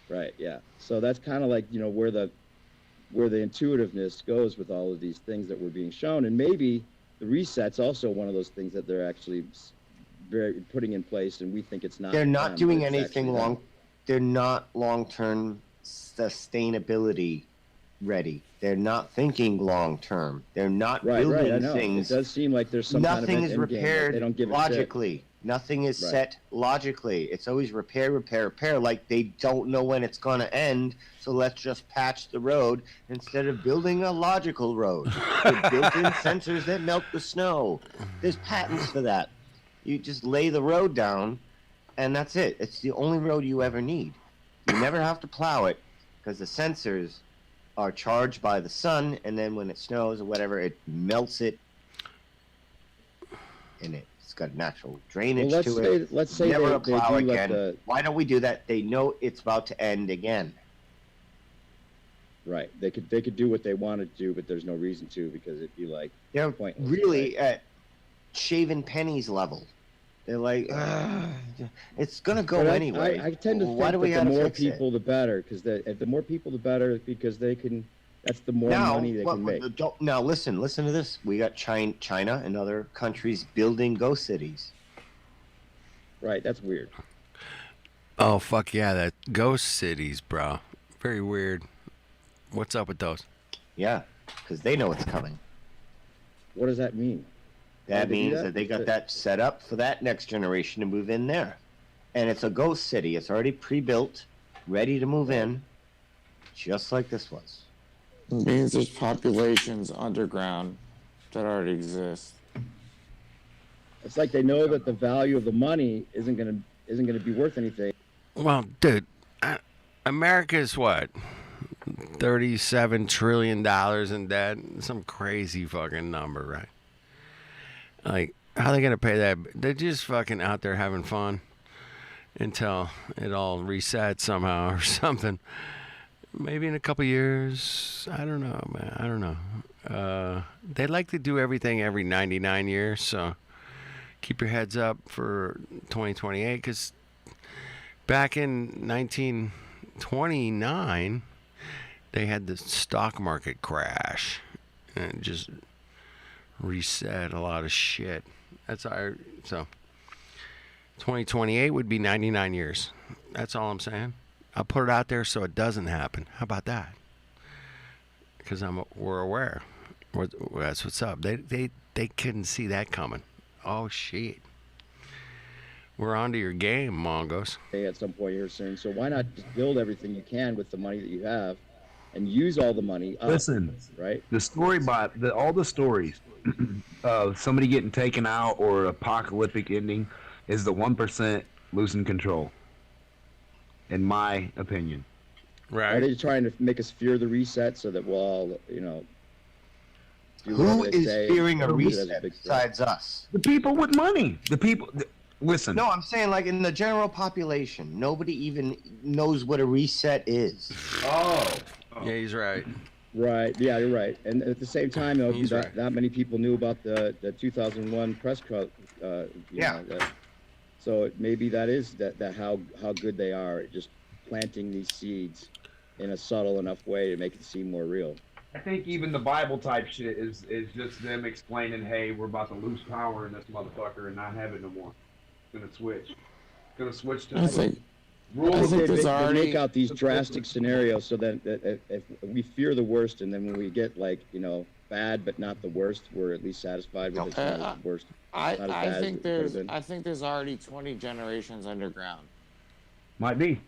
[SPEAKER 11] right? Yeah. So that's kind of like where the intuitiveness goes with all of these things that were being shown, and maybe the reset's also one of those things that they're actually putting in place, and we think it's not.
[SPEAKER 5] They're not doing anything long. They're not long-term sustainability ready. They're not thinking long-term. They're not building things.
[SPEAKER 11] It does seem like there's some
[SPEAKER 5] nothing
[SPEAKER 11] kind of
[SPEAKER 5] is repaired
[SPEAKER 11] they don't give
[SPEAKER 5] logically. Nothing is set logically. It's always repair, repair, repair. Like they don't know when it's going to end, so let's just patch the road instead of building a logical road with built-in sensors that melt the snow. There's patents for that. You just lay the road down, and that's it. It's the only road you ever need. You never have to plow it because the sensors are charged by the sun, and then when it snows or whatever, it melts it, and it's got natural drainage to it.
[SPEAKER 11] Let's say
[SPEAKER 5] never
[SPEAKER 11] they
[SPEAKER 5] plow
[SPEAKER 11] do
[SPEAKER 5] again. Why don't we do that? They know it's about to end again.
[SPEAKER 11] Right. They could do what they want to do, but there's no reason to because it'd be like pointless.
[SPEAKER 5] Really at shaving pennies level. They're like, it's gonna go anyway.
[SPEAKER 11] I tend to think that the more people, the better, because the more people, the better, because they can. That's the more money they can make.
[SPEAKER 5] Now listen to this. We got China and other countries building ghost cities.
[SPEAKER 11] Right. That's weird.
[SPEAKER 2] Oh fuck yeah, that ghost cities, bro. Very weird. What's up with those?
[SPEAKER 5] Yeah, because they know it's coming.
[SPEAKER 11] What does that mean?
[SPEAKER 5] That means that they got that set up for that next generation to move in there. And it's a ghost city. It's already pre-built, ready to move in, just like this was.
[SPEAKER 13] It means there's populations underground that already exist.
[SPEAKER 11] It's like they know that the value of the money isn't gonna be worth anything.
[SPEAKER 2] Well, dude, America is what? $37 trillion in debt? Some crazy fucking number, right? Like, how are they gonna pay that? They're just fucking out there having fun until it all resets somehow or something. Maybe in a couple years. I don't know, man. I don't know. They like to do everything every 99 years, so keep your heads up for 2028. Because back in 1929, they had the stock market crash and it just reset a lot of shit. That's our so 2028 would be 99 years. That's all I'm saying. I'll put it out there so it doesn't happen. How about that? Because we're aware. That's what's up. They couldn't see that coming. Oh shit. We're onto your game, Mongos.
[SPEAKER 11] At some point here soon. So why not just build everything you can with the money that you have, and use all the money?
[SPEAKER 9] Listen,
[SPEAKER 11] right?
[SPEAKER 9] The story all the stories of somebody getting taken out or apocalyptic ending is the 1% losing control. In my opinion.
[SPEAKER 11] Right. Are they trying to make us fear the reset so that we'll all, do
[SPEAKER 5] Who is fearing a reset besides us?
[SPEAKER 9] The people with money. The people. Listen.
[SPEAKER 5] No, I'm saying like in the general population, nobody even knows what a reset is.
[SPEAKER 2] Oh. Yeah, he's right.
[SPEAKER 11] Right. Yeah, you're right. And at the same time, though,
[SPEAKER 2] right.
[SPEAKER 11] not many people knew about the 2001 press crowd. So maybe that is that how good they are at just planting these seeds in a subtle enough way to make it seem more real.
[SPEAKER 9] I think even the Bible type shit is just them explaining, hey, we're about to lose power in this motherfucker and not have it no more. It's gonna switch. It's gonna switch to
[SPEAKER 11] They make out these drastic scenarios so that if we fear the worst, and then when we get bad but not the worst, we're at least satisfied with the worst.
[SPEAKER 13] I think there's already 20 generations underground.
[SPEAKER 9] Might be.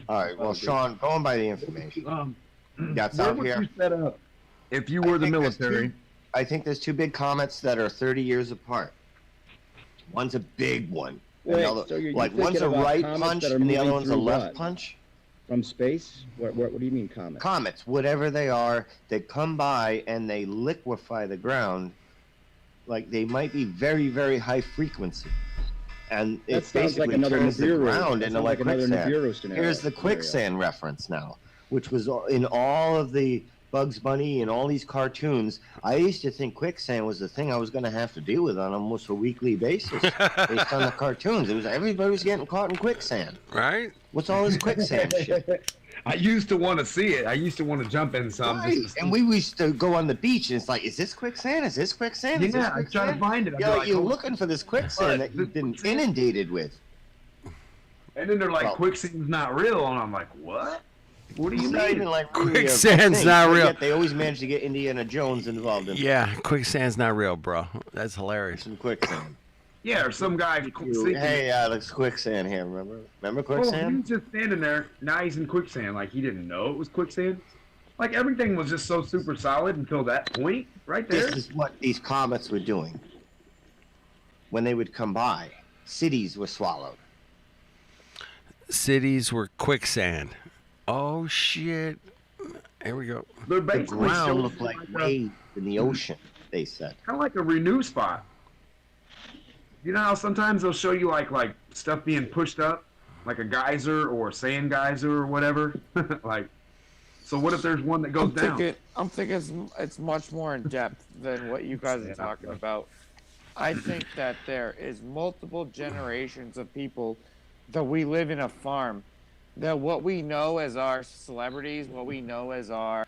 [SPEAKER 5] All right. Well, Sean, going by the information, that's out here.
[SPEAKER 9] if you were the military.
[SPEAKER 5] I think there's two big comets that are 30 years apart. One's a big one. And
[SPEAKER 11] Wait,
[SPEAKER 5] the other,
[SPEAKER 11] so you're
[SPEAKER 5] like
[SPEAKER 11] thinking
[SPEAKER 5] one's a
[SPEAKER 11] about
[SPEAKER 5] right
[SPEAKER 11] comets
[SPEAKER 5] punch
[SPEAKER 11] that are
[SPEAKER 5] and the other
[SPEAKER 11] moving
[SPEAKER 5] one's a
[SPEAKER 11] through
[SPEAKER 5] left
[SPEAKER 11] what?
[SPEAKER 5] punch.
[SPEAKER 11] From space? What do you mean comets?
[SPEAKER 5] Comets, whatever they are, they come by and they liquefy the ground. Like they might be very, very high frequency. And
[SPEAKER 11] That
[SPEAKER 5] it
[SPEAKER 11] sounds like
[SPEAKER 5] basically
[SPEAKER 11] another
[SPEAKER 5] turns the
[SPEAKER 11] Nibiru.
[SPEAKER 5] ground
[SPEAKER 11] That
[SPEAKER 5] into
[SPEAKER 11] sounds
[SPEAKER 5] like
[SPEAKER 11] like another
[SPEAKER 5] quicksand.
[SPEAKER 11] Nibiru scenario.
[SPEAKER 5] Here's the quicksand reference now, which was in all of the Bugs Bunny and all these cartoons. I used to think quicksand was the thing I was going to have to deal with on almost a weekly basis based on the cartoons. It was everybody was getting caught in quicksand.
[SPEAKER 2] Right?
[SPEAKER 5] What's all this quicksand shit?
[SPEAKER 9] I used to want to see it. I used to want to jump in some.
[SPEAKER 5] Right. And we used to go on the beach, and it's like, is this quicksand? Is this quicksand? Is this
[SPEAKER 9] Yeah, I try to
[SPEAKER 5] quicksand?
[SPEAKER 9] find it. I'd be
[SPEAKER 5] Yeah,
[SPEAKER 9] like,
[SPEAKER 5] you're
[SPEAKER 9] oh,
[SPEAKER 5] looking for this quicksand that you've been inundated with.
[SPEAKER 9] And then they're like,
[SPEAKER 5] Well-
[SPEAKER 9] quicksand's not real, and I'm like, what? What do you
[SPEAKER 5] It's not
[SPEAKER 9] mean?
[SPEAKER 5] even like really a
[SPEAKER 2] Quicksand's
[SPEAKER 5] thing,
[SPEAKER 2] not
[SPEAKER 5] but
[SPEAKER 2] real.
[SPEAKER 5] Yet they always manage to get Indiana Jones involved in
[SPEAKER 2] Yeah, quicksand's not real, bro. That's hilarious.
[SPEAKER 5] some quicksand.
[SPEAKER 9] Yeah, or some guy sinking.
[SPEAKER 5] Hey, there's quicksand here. Remember
[SPEAKER 9] Oh,
[SPEAKER 5] quicksand?
[SPEAKER 9] he was just standing there. Now he's in quicksand. Like he didn't know it was quicksand. Like everything was just so super solid until that point, right there.
[SPEAKER 5] This is what these comets were doing. When they would come by, cities were swallowed.
[SPEAKER 2] Cities were quicksand. Oh shit. Here we go.
[SPEAKER 9] They're
[SPEAKER 5] The
[SPEAKER 9] basically
[SPEAKER 5] ground looked like
[SPEAKER 9] a,
[SPEAKER 5] waves in the ocean, they said.
[SPEAKER 9] kind of like a renew spot. You know how sometimes they'll show you like stuff being pushed up, like a geyser or a sand geyser or whatever. Like, so what if there's one that goes down?
[SPEAKER 3] I'm thinking it's much more in depth than what you guys are talking about. I think that there is multiple generations of people that we live in a farm. That what we know as our celebrities, what we know as our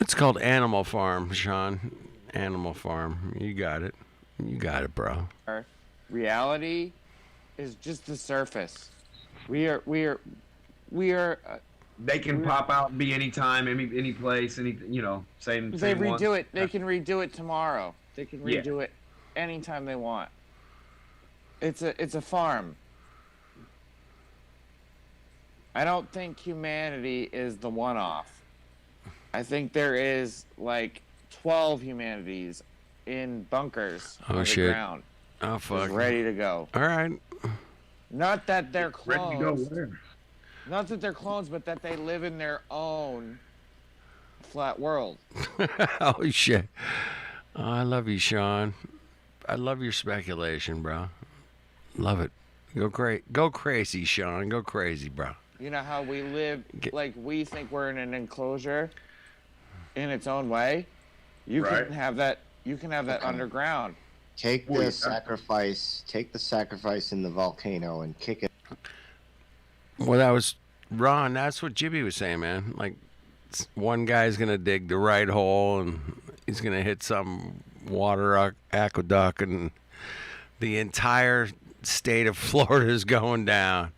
[SPEAKER 2] It's called Animal Farm, Sean. Animal Farm. You got it. You got it, bro.
[SPEAKER 3] reality is just the surface. We are
[SPEAKER 9] They can pop out and be anytime, any place, same.
[SPEAKER 3] They redo
[SPEAKER 9] one.
[SPEAKER 3] it. They can redo it tomorrow. They can redo it anytime they want. It's a farm. I don't think humanity is the one-off. I think there is like 12 humanities in bunkers on the ground.
[SPEAKER 2] Oh fuck.
[SPEAKER 3] Just ready to go.
[SPEAKER 2] All right.
[SPEAKER 3] Not that they're
[SPEAKER 9] Ready to go
[SPEAKER 3] clones.
[SPEAKER 9] where?
[SPEAKER 3] Not that they're clones, but that they live in their own flat world.
[SPEAKER 2] Oh shit. Oh, I love you, Sean. I love your speculation, bro. Love it. Go crazy, Sean. Go crazy, bro.
[SPEAKER 3] You know how we live, like we think we're in an enclosure in its own way? You
[SPEAKER 9] Right.
[SPEAKER 3] can have that. You can have that
[SPEAKER 5] Okay.
[SPEAKER 3] underground.
[SPEAKER 5] Take the sacrifice in the volcano and kick it.
[SPEAKER 2] Well, that was Ron. That's what Jimmy was saying, man. Like, one guy's gonna dig the right hole, and he's gonna hit some water aqueduct, and the entire state of Florida is going down.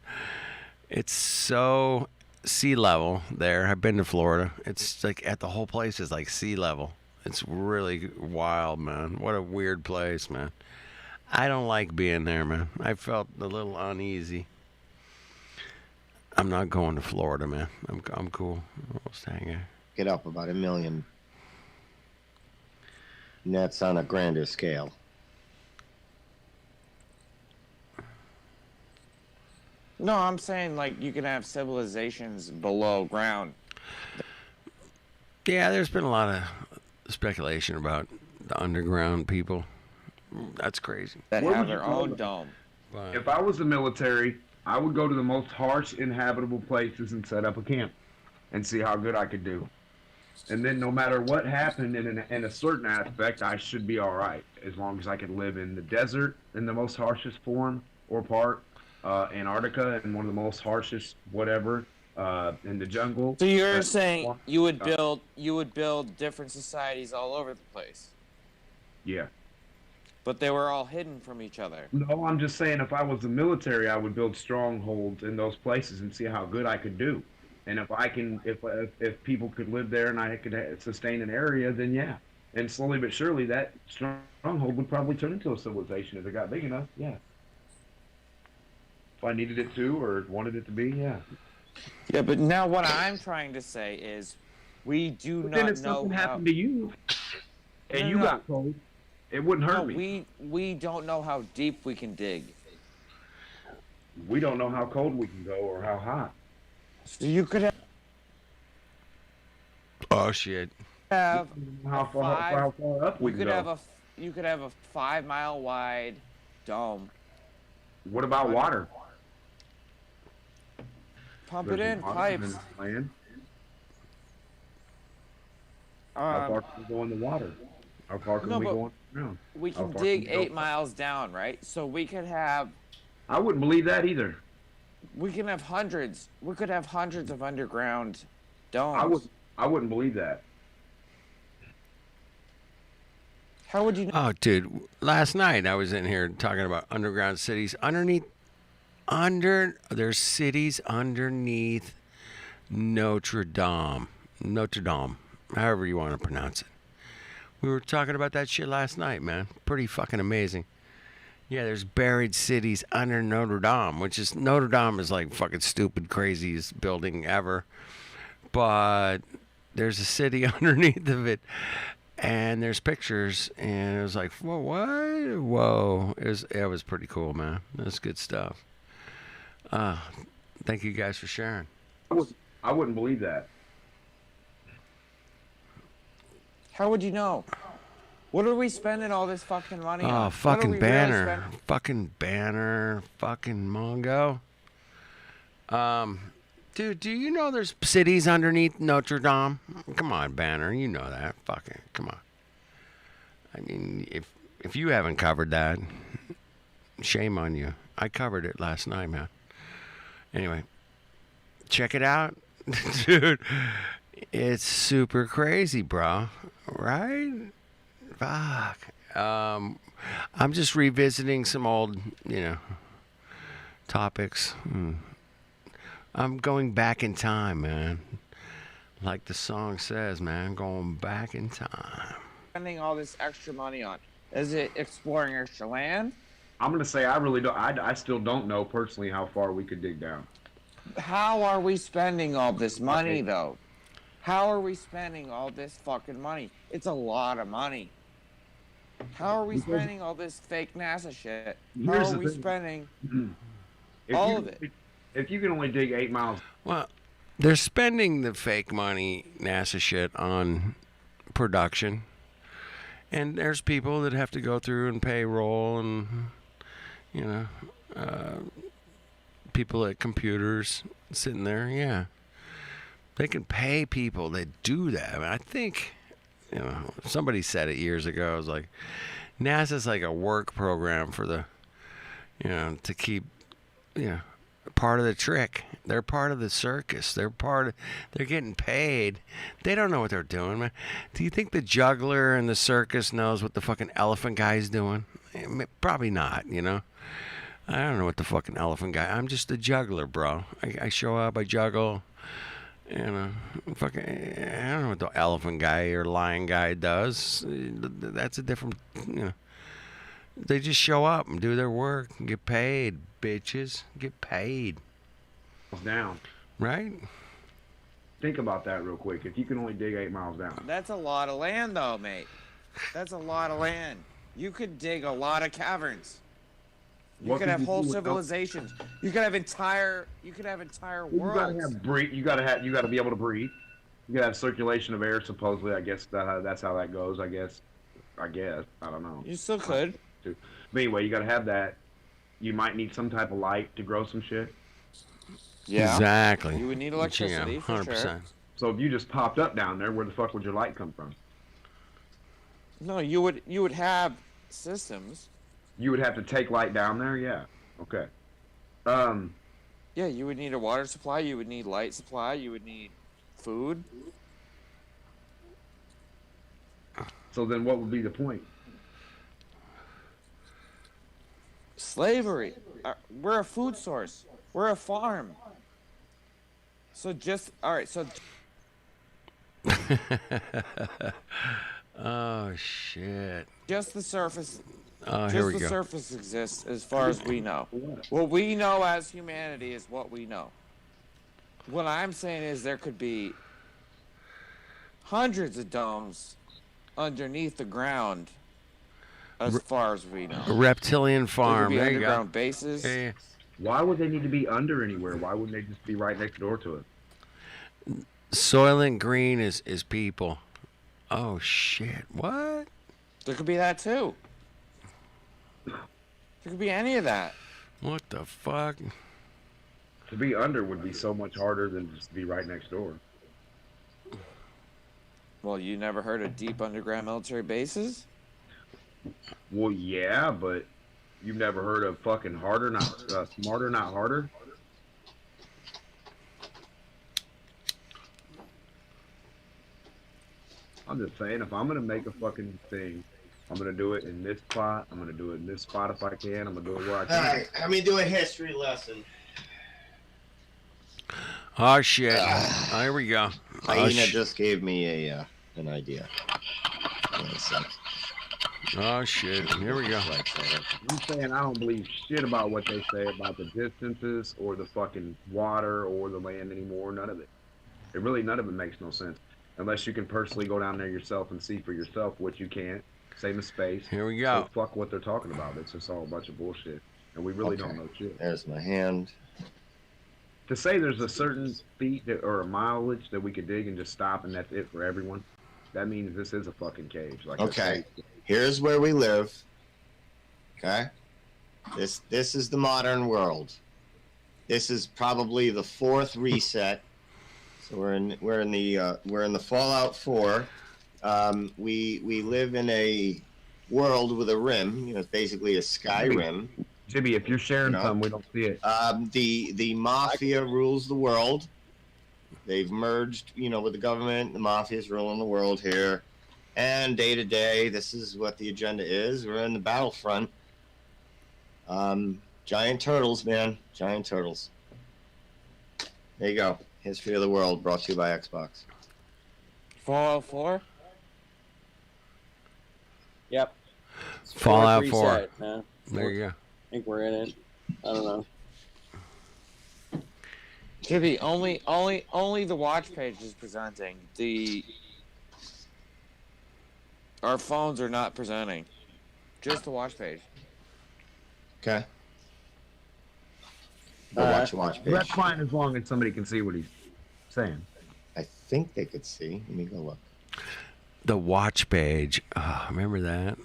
[SPEAKER 2] It's so sea level there. I've been to Florida. It's like the whole place is like sea level. It's really wild, man. What a weird place, man. I don't like being there, man. I felt a little uneasy. I'm not going to Florida, man. I'm cool. We'll stay here.
[SPEAKER 5] Get up about 1 million. And that's on a grander scale.
[SPEAKER 3] No, I'm saying like you can have civilizations below ground.
[SPEAKER 2] Yeah, there's been a lot of speculation about the underground people. That's crazy.
[SPEAKER 3] That
[SPEAKER 9] Where
[SPEAKER 3] have
[SPEAKER 9] would you
[SPEAKER 3] their
[SPEAKER 9] go?
[SPEAKER 3] own dome.
[SPEAKER 2] But
[SPEAKER 9] If I was the military, I would go to the most harsh inhabitable places and set up a camp and see how good I could do. And then no matter what happened in a certain aspect, I should be all right as long as I could live in the desert in the most harshest form or part, Antarctica in one of the most harshest whatever, in the jungle.
[SPEAKER 3] So you're
[SPEAKER 9] But-
[SPEAKER 3] saying you would build different societies all over the place,
[SPEAKER 9] Yeah.
[SPEAKER 3] but they were all hidden from each other.
[SPEAKER 9] No, I'm just saying if I was the military, I would build strongholds in those places and see how good I could do. And if people could live there and I could sustain an area, then yeah. And slowly but surely, that stronghold would probably turn into a civilization if it got big enough. Yeah. If I needed it to or wanted it to be, yeah.
[SPEAKER 3] Yeah, but now what I'm trying to say is, We do
[SPEAKER 9] But then
[SPEAKER 3] not
[SPEAKER 9] if
[SPEAKER 3] know
[SPEAKER 9] something
[SPEAKER 3] how.
[SPEAKER 9] happened to you and
[SPEAKER 3] No,
[SPEAKER 9] you
[SPEAKER 3] no,
[SPEAKER 9] got cold, it wouldn't hurt
[SPEAKER 3] no,
[SPEAKER 9] me.
[SPEAKER 3] we don't know how deep we can dig.
[SPEAKER 9] We don't know how cold we can go or how hot.
[SPEAKER 3] So you could
[SPEAKER 2] Oh shit.
[SPEAKER 3] have
[SPEAKER 9] How
[SPEAKER 3] a
[SPEAKER 9] far,
[SPEAKER 3] five.
[SPEAKER 9] how far up we
[SPEAKER 3] You
[SPEAKER 9] can
[SPEAKER 3] could have
[SPEAKER 9] go.
[SPEAKER 3] you could have a 5-mile wide dome.
[SPEAKER 9] What about water?
[SPEAKER 3] Pump
[SPEAKER 9] There's
[SPEAKER 3] it in
[SPEAKER 9] water
[SPEAKER 3] pipes.
[SPEAKER 9] in land. How far can we go in the water? How far can
[SPEAKER 3] No,
[SPEAKER 9] we
[SPEAKER 3] but
[SPEAKER 9] go underground?
[SPEAKER 3] We
[SPEAKER 9] How
[SPEAKER 3] can
[SPEAKER 9] far
[SPEAKER 3] dig
[SPEAKER 9] can we go?
[SPEAKER 3] 8 miles down, right? So we could have
[SPEAKER 9] I wouldn't believe that either.
[SPEAKER 3] we can have hundreds. We could have hundreds of underground domes.
[SPEAKER 9] I wouldn't believe that.
[SPEAKER 3] How would you know?
[SPEAKER 2] Oh, dude, last night I was in here talking about underground cities. There's cities underneath Notre Dame, however you want to pronounce it. We were talking about that shit last night, man. Pretty fucking amazing. Yeah, there's buried cities under Notre Dame, which is Notre Dame is like fucking stupid, craziest building ever. But there's a city underneath of it, and there's pictures, and it was like, whoa, what? Whoa, it was pretty cool, man. That's good stuff. Thank you guys for sharing.
[SPEAKER 9] I wouldn't believe that.
[SPEAKER 3] How would you know? What are we spending all this fucking money on?
[SPEAKER 2] Oh,
[SPEAKER 3] What are
[SPEAKER 2] fucking
[SPEAKER 3] we really
[SPEAKER 2] banner.
[SPEAKER 3] spending?
[SPEAKER 2] Fucking banner. Fucking Mongo. Dude, do you know there's cities underneath Notre Dame? Come on, Banner. You know that. Fucking, come on. I mean, if you haven't covered that, shame on you. I covered it last night, man. Anyway, check it out. Dude, it's super crazy, bro. Right? Fuck. I'm just revisiting some old, topics. I'm going back in time, man. Like the song says, man, going back in time.
[SPEAKER 3] Spending all this extra money on? Is it exploring extra land?
[SPEAKER 9] I'm gonna say I really don't. I still don't know personally how far we could dig down.
[SPEAKER 3] How are we spending all this money, though? How are we spending all this fucking money? It's a lot of money. How are we spending all this fake NASA shit? How
[SPEAKER 9] Here's
[SPEAKER 3] are
[SPEAKER 9] the
[SPEAKER 3] we
[SPEAKER 9] thing.
[SPEAKER 3] spending
[SPEAKER 9] If
[SPEAKER 3] all
[SPEAKER 9] you-
[SPEAKER 3] of it?
[SPEAKER 9] If you can only dig 8 miles,
[SPEAKER 2] Well, they're spending the fake money, NASA shit, on production. And there's people that have to go through and payroll and, people at computers sitting there. Yeah. They can pay people that do that. I mean, I think, somebody said it years ago. It was like, NASA's like a work program for the, to keep, part of the trick. They're part of the circus. They're getting paid. They don't know what they're doing, man. Do you think the juggler in the circus knows what the fucking elephant guy's doing? Probably not, I don't know what the fucking elephant guy. I'm just a juggler, bro. I show up, I juggle. Fucking, I don't know what the elephant guy or lion guy does. That's a different, They just show up and do their work and get paid, bitches. Get paid.
[SPEAKER 9] down.
[SPEAKER 2] Right?
[SPEAKER 9] Think about that real quick. If you can only dig 8 miles down,
[SPEAKER 3] That's a lot of land, though, mate. That's a lot of land. You could dig a lot of caverns. You
[SPEAKER 9] What
[SPEAKER 3] could
[SPEAKER 9] could
[SPEAKER 3] have
[SPEAKER 9] you
[SPEAKER 3] whole
[SPEAKER 9] do with
[SPEAKER 3] civilizations. You could have entire
[SPEAKER 9] you
[SPEAKER 3] worlds.
[SPEAKER 9] gotta have breathe. You gotta be able to breathe. You gotta have circulation of air. Supposedly, I guess that's how that goes. I guess. I don't know.
[SPEAKER 3] You still could.
[SPEAKER 9] But anyway, you gotta have that. You might need some type of light to grow some shit.
[SPEAKER 3] Yeah.
[SPEAKER 2] Exactly.
[SPEAKER 3] You would need electricity for
[SPEAKER 2] 100%.
[SPEAKER 3] sure.
[SPEAKER 9] So if you just popped up down there, where the fuck would your light come from?
[SPEAKER 3] No, you would have systems.
[SPEAKER 9] You would have to take light down there. Yeah. Okay.
[SPEAKER 3] Yeah, you would need a water supply. You would need light supply. You would need food.
[SPEAKER 9] So then, what would be the point?
[SPEAKER 3] Slavery. We're a food source. We're a farm. So all right. So
[SPEAKER 2] Oh, shit.
[SPEAKER 3] just the surface.
[SPEAKER 2] Oh,
[SPEAKER 3] Just
[SPEAKER 2] here we
[SPEAKER 3] the
[SPEAKER 2] go.
[SPEAKER 3] surface exists as far as we know. What we know as humanity is what we know. What I'm saying is there could be hundreds of domes underneath the ground, as far as we know.
[SPEAKER 2] A reptilian
[SPEAKER 3] There could
[SPEAKER 2] farm.
[SPEAKER 3] be
[SPEAKER 2] There you go.
[SPEAKER 3] underground bases.
[SPEAKER 2] Yeah, yeah.
[SPEAKER 9] Why would they need to be under anywhere? Why wouldn't they just be right next door to it?
[SPEAKER 2] Soylent Green is people. Oh shit! What?
[SPEAKER 3] There could be that too. There could be any of that.
[SPEAKER 2] What the fuck?
[SPEAKER 9] To be under would be so much harder than just to be right next door.
[SPEAKER 3] Well, you never heard of deep underground military bases?
[SPEAKER 9] Well, yeah, but you've never heard of fucking harder, not smarter, not harder? I'm just saying, if I'm gonna make a fucking thing, I'm gonna do it in this spot. I'm gonna do it in this spot if I can. I'm gonna do it where I can.
[SPEAKER 5] All right, let me do a history lesson.
[SPEAKER 2] Oh shit! Here we go.
[SPEAKER 5] Hyena just gave me an idea. One sec.
[SPEAKER 2] Oh shit! Here we go.
[SPEAKER 9] I'm saying I don't believe shit about what they say about the distances or the fucking water or the land anymore. None of it. None of it makes no sense. Unless you can personally go down there yourself and see for yourself, which you can't. Same as space.
[SPEAKER 2] Here we go.
[SPEAKER 9] So fuck what they're talking about. It's just all a bunch of bullshit. And we really don't know shit.
[SPEAKER 5] There's my hand.
[SPEAKER 9] To say there's a certain feet or a mileage that we could dig and just stop and that's it for everyone, that means this is a fucking cage. Like
[SPEAKER 5] Okay, here's where we live. Okay, this is the modern world. This is probably the fourth reset. So we're in the Fallout 4. We live in a world with a rim. It's basically a sky rim.
[SPEAKER 9] Jimmy, if you're sharing some, we don't see it.
[SPEAKER 5] The mafia rules the world. They've merged, with the government. The mafia's ruling the world here. And day to day, this is what the agenda is. We're in the battlefront. Giant turtles, man. Giant turtles. There you go. History of the World, brought to you by Xbox.
[SPEAKER 3] Fallout 4?
[SPEAKER 12] Yep.
[SPEAKER 2] Fallout 4.
[SPEAKER 12] Reset, man.
[SPEAKER 2] There you go.
[SPEAKER 12] I think we're in it. I don't know.
[SPEAKER 3] Jimmy, only the watch page is presenting. Our phones are not presenting. Just the watch page.
[SPEAKER 5] Okay.
[SPEAKER 9] Watch
[SPEAKER 5] page.
[SPEAKER 9] That's fine as long as somebody can see what he's saying.
[SPEAKER 5] I think they could see. Let me go look.
[SPEAKER 2] The watch page. Oh, remember that?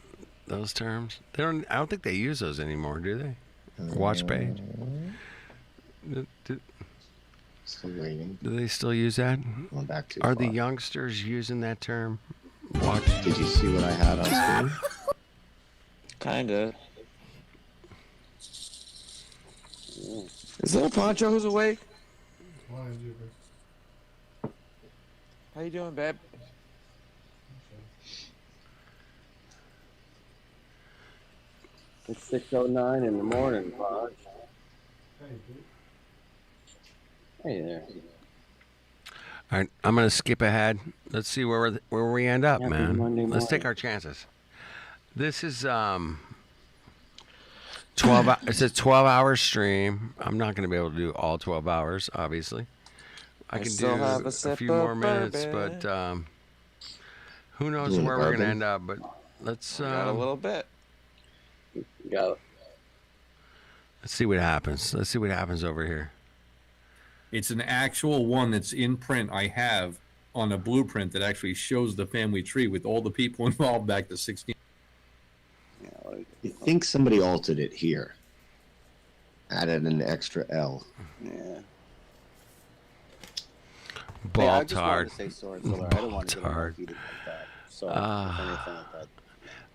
[SPEAKER 2] Those terms? I don't think they use those anymore, do they? Watch page.
[SPEAKER 5] Still waiting.
[SPEAKER 2] Do they still use that?
[SPEAKER 5] Going back too
[SPEAKER 2] Are
[SPEAKER 5] far.
[SPEAKER 2] the youngsters using that term? Watch.
[SPEAKER 5] Did you see what I had on screen?
[SPEAKER 3] Kinda. Is little Poncho who's awake? How you doing, babe?
[SPEAKER 12] It's 6:09 in the morning, Podge. Hey there.
[SPEAKER 2] All right, I'm gonna skip ahead. Let's see where we end up,
[SPEAKER 12] Happy
[SPEAKER 2] man.
[SPEAKER 12] Monday
[SPEAKER 2] Let's take
[SPEAKER 12] morning.
[SPEAKER 2] our chances. This is 12. It's a 12-hour stream. I'm not gonna be able to do all 12 hours, obviously. I can do
[SPEAKER 3] still have a
[SPEAKER 2] a
[SPEAKER 3] sip
[SPEAKER 2] few
[SPEAKER 3] of
[SPEAKER 2] more minutes,
[SPEAKER 3] bourbon.
[SPEAKER 2] but who knows
[SPEAKER 5] Doing
[SPEAKER 2] where we're
[SPEAKER 5] bourbon?
[SPEAKER 2] gonna end up? But let's
[SPEAKER 3] Got a little bit.
[SPEAKER 12] Got it.
[SPEAKER 2] let's see what happens. Let's see what happens over here.
[SPEAKER 14] It's an actual one that's in print. I have on a blueprint that actually shows the family tree with all the people involved back to 16.
[SPEAKER 5] I think somebody altered it here. Added an extra L.
[SPEAKER 12] Yeah.
[SPEAKER 2] Ball
[SPEAKER 8] I just wanted
[SPEAKER 2] tard.
[SPEAKER 8] to say sorry, Filler. I don't want to get on my
[SPEAKER 2] Ball-tard.
[SPEAKER 8] feet like that. So, if
[SPEAKER 2] Ah.
[SPEAKER 8] anything like that.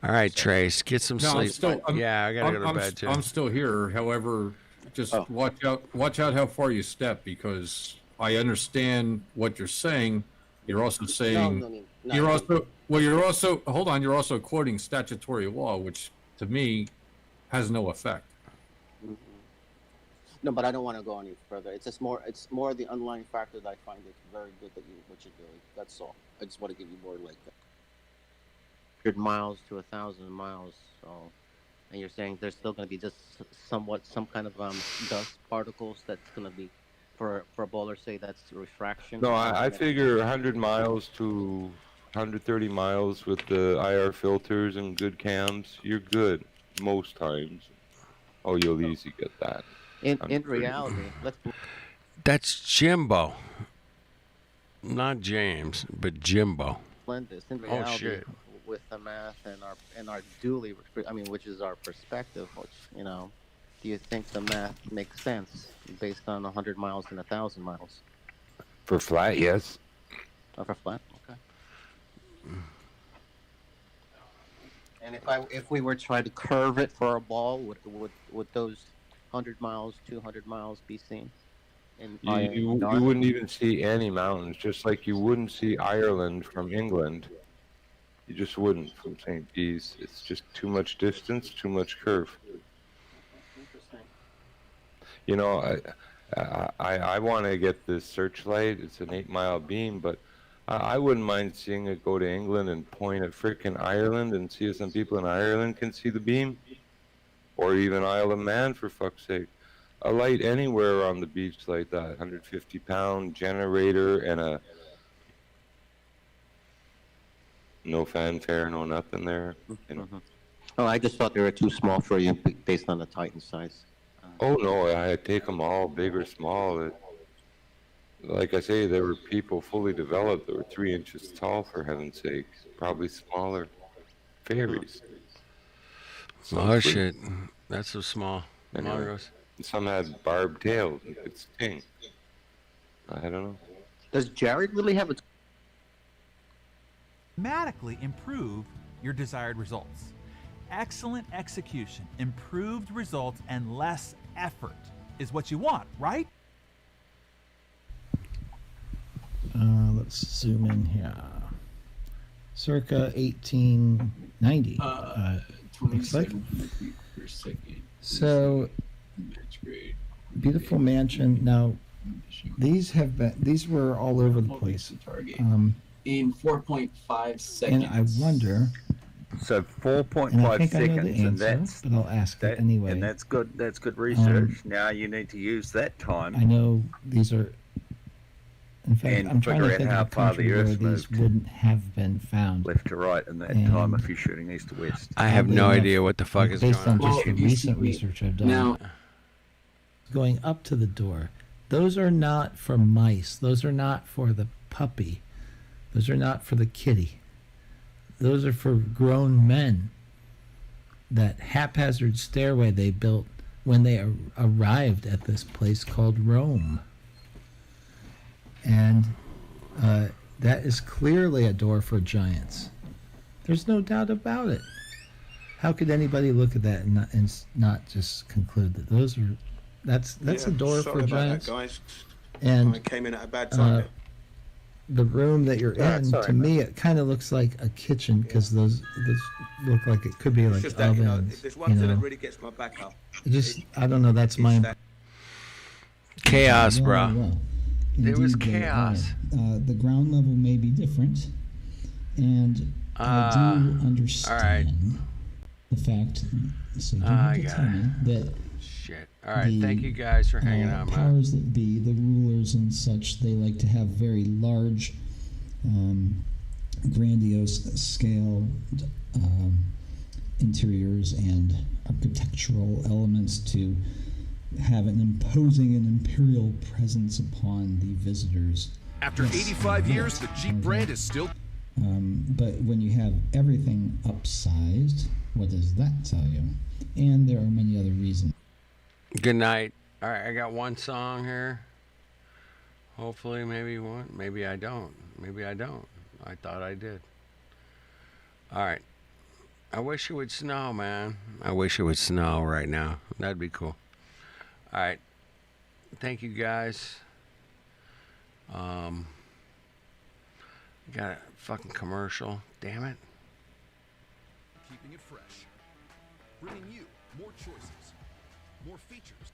[SPEAKER 2] All right, Trace, get some
[SPEAKER 14] No,
[SPEAKER 2] sleep. Yeah, I gotta go to bed too.
[SPEAKER 14] I'm still here. However, just watch out how far you step, because I understand what you're saying. You're also saying you're also hold on. You're also quoting statutory law, which to me has no effect.
[SPEAKER 8] No, but I don't want to go any further. It's more the underlying factor that I find it very good that what you're doing. That's all. I just want to give you more like that. 100 miles to 1,000 miles. So, and you're saying there's still going to be just some kind of dust particles that's going to be For a bowler, say that's refraction.
[SPEAKER 15] No,
[SPEAKER 8] or
[SPEAKER 15] I
[SPEAKER 8] something.
[SPEAKER 15] figure 100 miles to 130 miles with the IR filters and good cams, you're good most times. Oh, you'll easy get that.
[SPEAKER 8] In reality,
[SPEAKER 2] That's Jimbo. Not James, but Jimbo.
[SPEAKER 8] blend this. In
[SPEAKER 2] Oh,
[SPEAKER 8] reality,
[SPEAKER 2] shit.
[SPEAKER 8] with the math and our duly, I mean, which is our perspective, which do you think the math makes sense based on 100 miles and 1,000 miles?
[SPEAKER 15] For flat, yes.
[SPEAKER 8] Oh, for flat, okay. And if we were trying to curve it for a ball, would those 100 miles, 200 miles be seen?
[SPEAKER 15] You wouldn't even see any mountains, just like you wouldn't see Ireland from England. You just wouldn't from St. P's. It's just too much distance, too much curve.
[SPEAKER 8] Interesting.
[SPEAKER 15] You know, I want to get this searchlight. It's an 8-mile beam, but I wouldn't mind seeing it go to England and point at frickin' Ireland and see if some people in Ireland can see the beam. Or even Isle of Man, for fuck's sake. A light anywhere on the beach like that, 150-pound generator and a no fanfare, no nothing there. You know.
[SPEAKER 8] Oh, I just thought they were too small for you based on the Titan size.
[SPEAKER 15] Oh no, I take them all, big or small. Like I say, there were people fully developed that were 3 inches tall, for heaven's sake. Probably smaller. Fairies.
[SPEAKER 2] Oh, shit. That's so small.
[SPEAKER 15] Anyway,
[SPEAKER 2] Mongoose.
[SPEAKER 15] some had barbed tails and could sting. I don't know.
[SPEAKER 8] Does Jared really have a...
[SPEAKER 16] Dramatically improve your desired results. Excellent execution, improved results, and less effort is what you want, right?
[SPEAKER 17] Let's zoom in here. Circa 1890. Looks like. So, beautiful mansion. Now, these were all over the place.
[SPEAKER 7] In 4.5 seconds.
[SPEAKER 17] And I wonder.
[SPEAKER 18] So
[SPEAKER 17] And I
[SPEAKER 18] 4.5
[SPEAKER 17] think I know the
[SPEAKER 18] seconds, and
[SPEAKER 17] answer,
[SPEAKER 18] that's
[SPEAKER 17] but I'll ask it anyway.
[SPEAKER 18] And that's good. That's good research. Now you need to use that time.
[SPEAKER 17] I know these are. In fact,
[SPEAKER 18] And
[SPEAKER 17] I'm trying to
[SPEAKER 18] figure out
[SPEAKER 17] think
[SPEAKER 18] how
[SPEAKER 17] of a
[SPEAKER 18] far the
[SPEAKER 17] country where
[SPEAKER 18] Earth's
[SPEAKER 17] these
[SPEAKER 18] moved.
[SPEAKER 17] wouldn't have been found.
[SPEAKER 18] Left to right, and that time if you're shooting east to west.
[SPEAKER 2] I have no idea what the fuck is going
[SPEAKER 17] Based on
[SPEAKER 2] on.
[SPEAKER 17] just the recent research I've done.
[SPEAKER 7] Now,
[SPEAKER 17] going up to the door, those are not for mice. Those are not for the puppy. Those are not for the kitty. Those are for grown men. That haphazard stairway they built when they arrived at this place called Rome. And that is clearly a door for giants. There's no doubt about it. How could anybody look at that and not just conclude that that's a door for giants?
[SPEAKER 19] Guys.
[SPEAKER 17] And
[SPEAKER 19] I came in at a bad time.
[SPEAKER 17] the room that you're in, to me, it kind of looks like a kitchen because those look like it could be
[SPEAKER 19] It's
[SPEAKER 17] like
[SPEAKER 19] just that,
[SPEAKER 17] ovens.
[SPEAKER 19] if there's one thing that really gets my back up.
[SPEAKER 17] I don't know. That's my
[SPEAKER 2] Chaos,
[SPEAKER 20] Well,
[SPEAKER 2] bro.
[SPEAKER 20] well,
[SPEAKER 2] There was
[SPEAKER 20] indeed they
[SPEAKER 2] chaos.
[SPEAKER 20] are. The ground level may be different, and I do understand the fact. So you don't have to
[SPEAKER 2] got
[SPEAKER 20] tell
[SPEAKER 2] it.
[SPEAKER 20] me that.
[SPEAKER 2] Shit. All right. Thank you guys for hanging out, man.
[SPEAKER 20] Powers that be, the rulers and such, they like to have very large, grandiose scale interiors and architectural elements to have an imposing and imperial presence upon the visitors.
[SPEAKER 21] After 85 years, the Jeep brand is still...
[SPEAKER 20] But when you have everything upsized, what does that tell you? And there are many other reasons.
[SPEAKER 2] Good night. All right, I got one song here. Hopefully, maybe one. Maybe I don't. Maybe I don't. I thought I did. All right. I wish it would snow, man. I wish it would snow right now. That'd be cool. All right. Thank you, guys. Got a fucking commercial. Damn it.
[SPEAKER 21] keeping it fresh. Bringing you more choices, more features.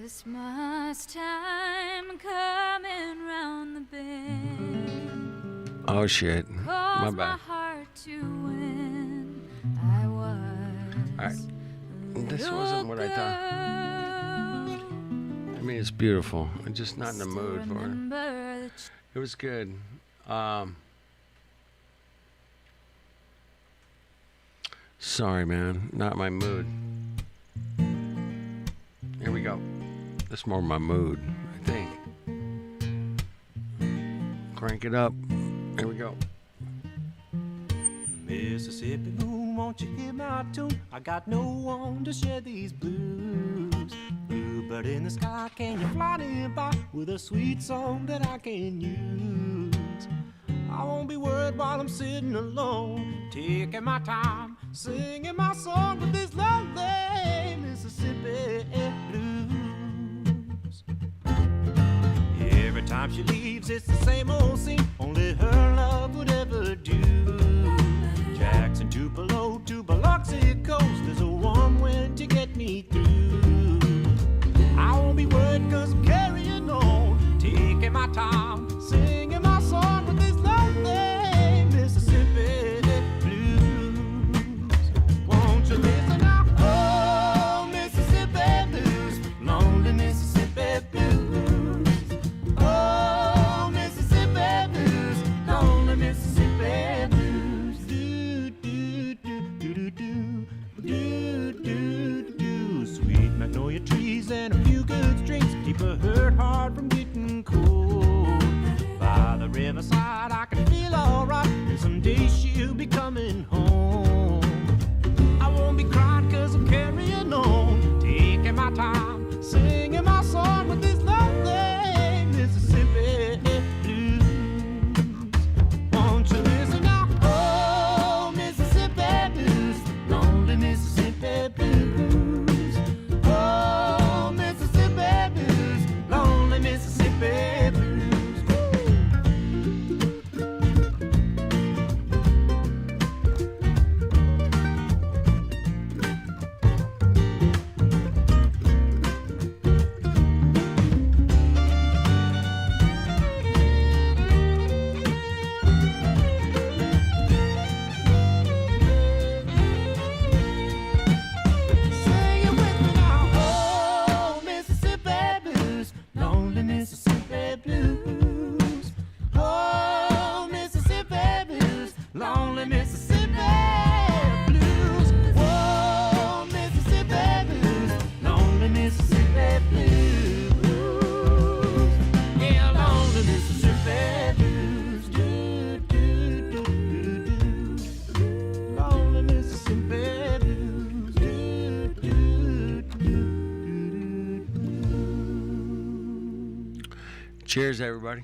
[SPEAKER 1] Christmas time. win.
[SPEAKER 2] Oh shit. My
[SPEAKER 1] Caused my
[SPEAKER 2] bad.
[SPEAKER 1] heart to win. I was.
[SPEAKER 2] Alright. This wasn't what I thought. I mean, it's beautiful. I'm just not in the mood for it. It was good. Sorry, man. Not my mood. Here we go. That's more my mood, I think. Crank it up. Here we go.
[SPEAKER 4] Mississippi moon, won't you hear my tune? I got no one to share these blues. Bluebird in the sky, can you fly nearby with a sweet song that I can use? I won't be worried while I'm sitting alone, taking my time, singing my song with this lovely Mississippi blues. Every time she leaves, it's the same old scene, only her love would ever do. Jackson, Tupelo, to Biloxi coast, there's a warm wind to get me through. I won't be worried 'cause I'm carrying on, taking my time, singing my song with this lovely Mississippi blues. Won't you listen now? Oh, Mississippi blues, lonely Mississippi blues. Oh, Mississippi blues, lonely Mississippi blues. Do do do do do do do do. Sweet magnolia trees and a few good drinks keep a hurt heart from getting cold. By the riverside I can feel alright, and someday she'll be coming home. I won't be crying 'cause I'm carrying on, taking my time, singing my song with this lovely Mississippi blues. Won't you listen now? Oh, Mississippi blues, lonely Mississippi blues. Oh, Mississippi blues, lonely Mississippi blues. Sing it with me now. Oh, Mississippi blues, lonely Mississippi blues. Oh, Mississippi blues, lonely Mississippi blues. Oh, Mississippi blues, lonely Mississippi blues. Yeah, lonely Mississippi blues. Do do do do do. Lonely Mississippi blues. Do do do do.
[SPEAKER 2] Cheers, everybody.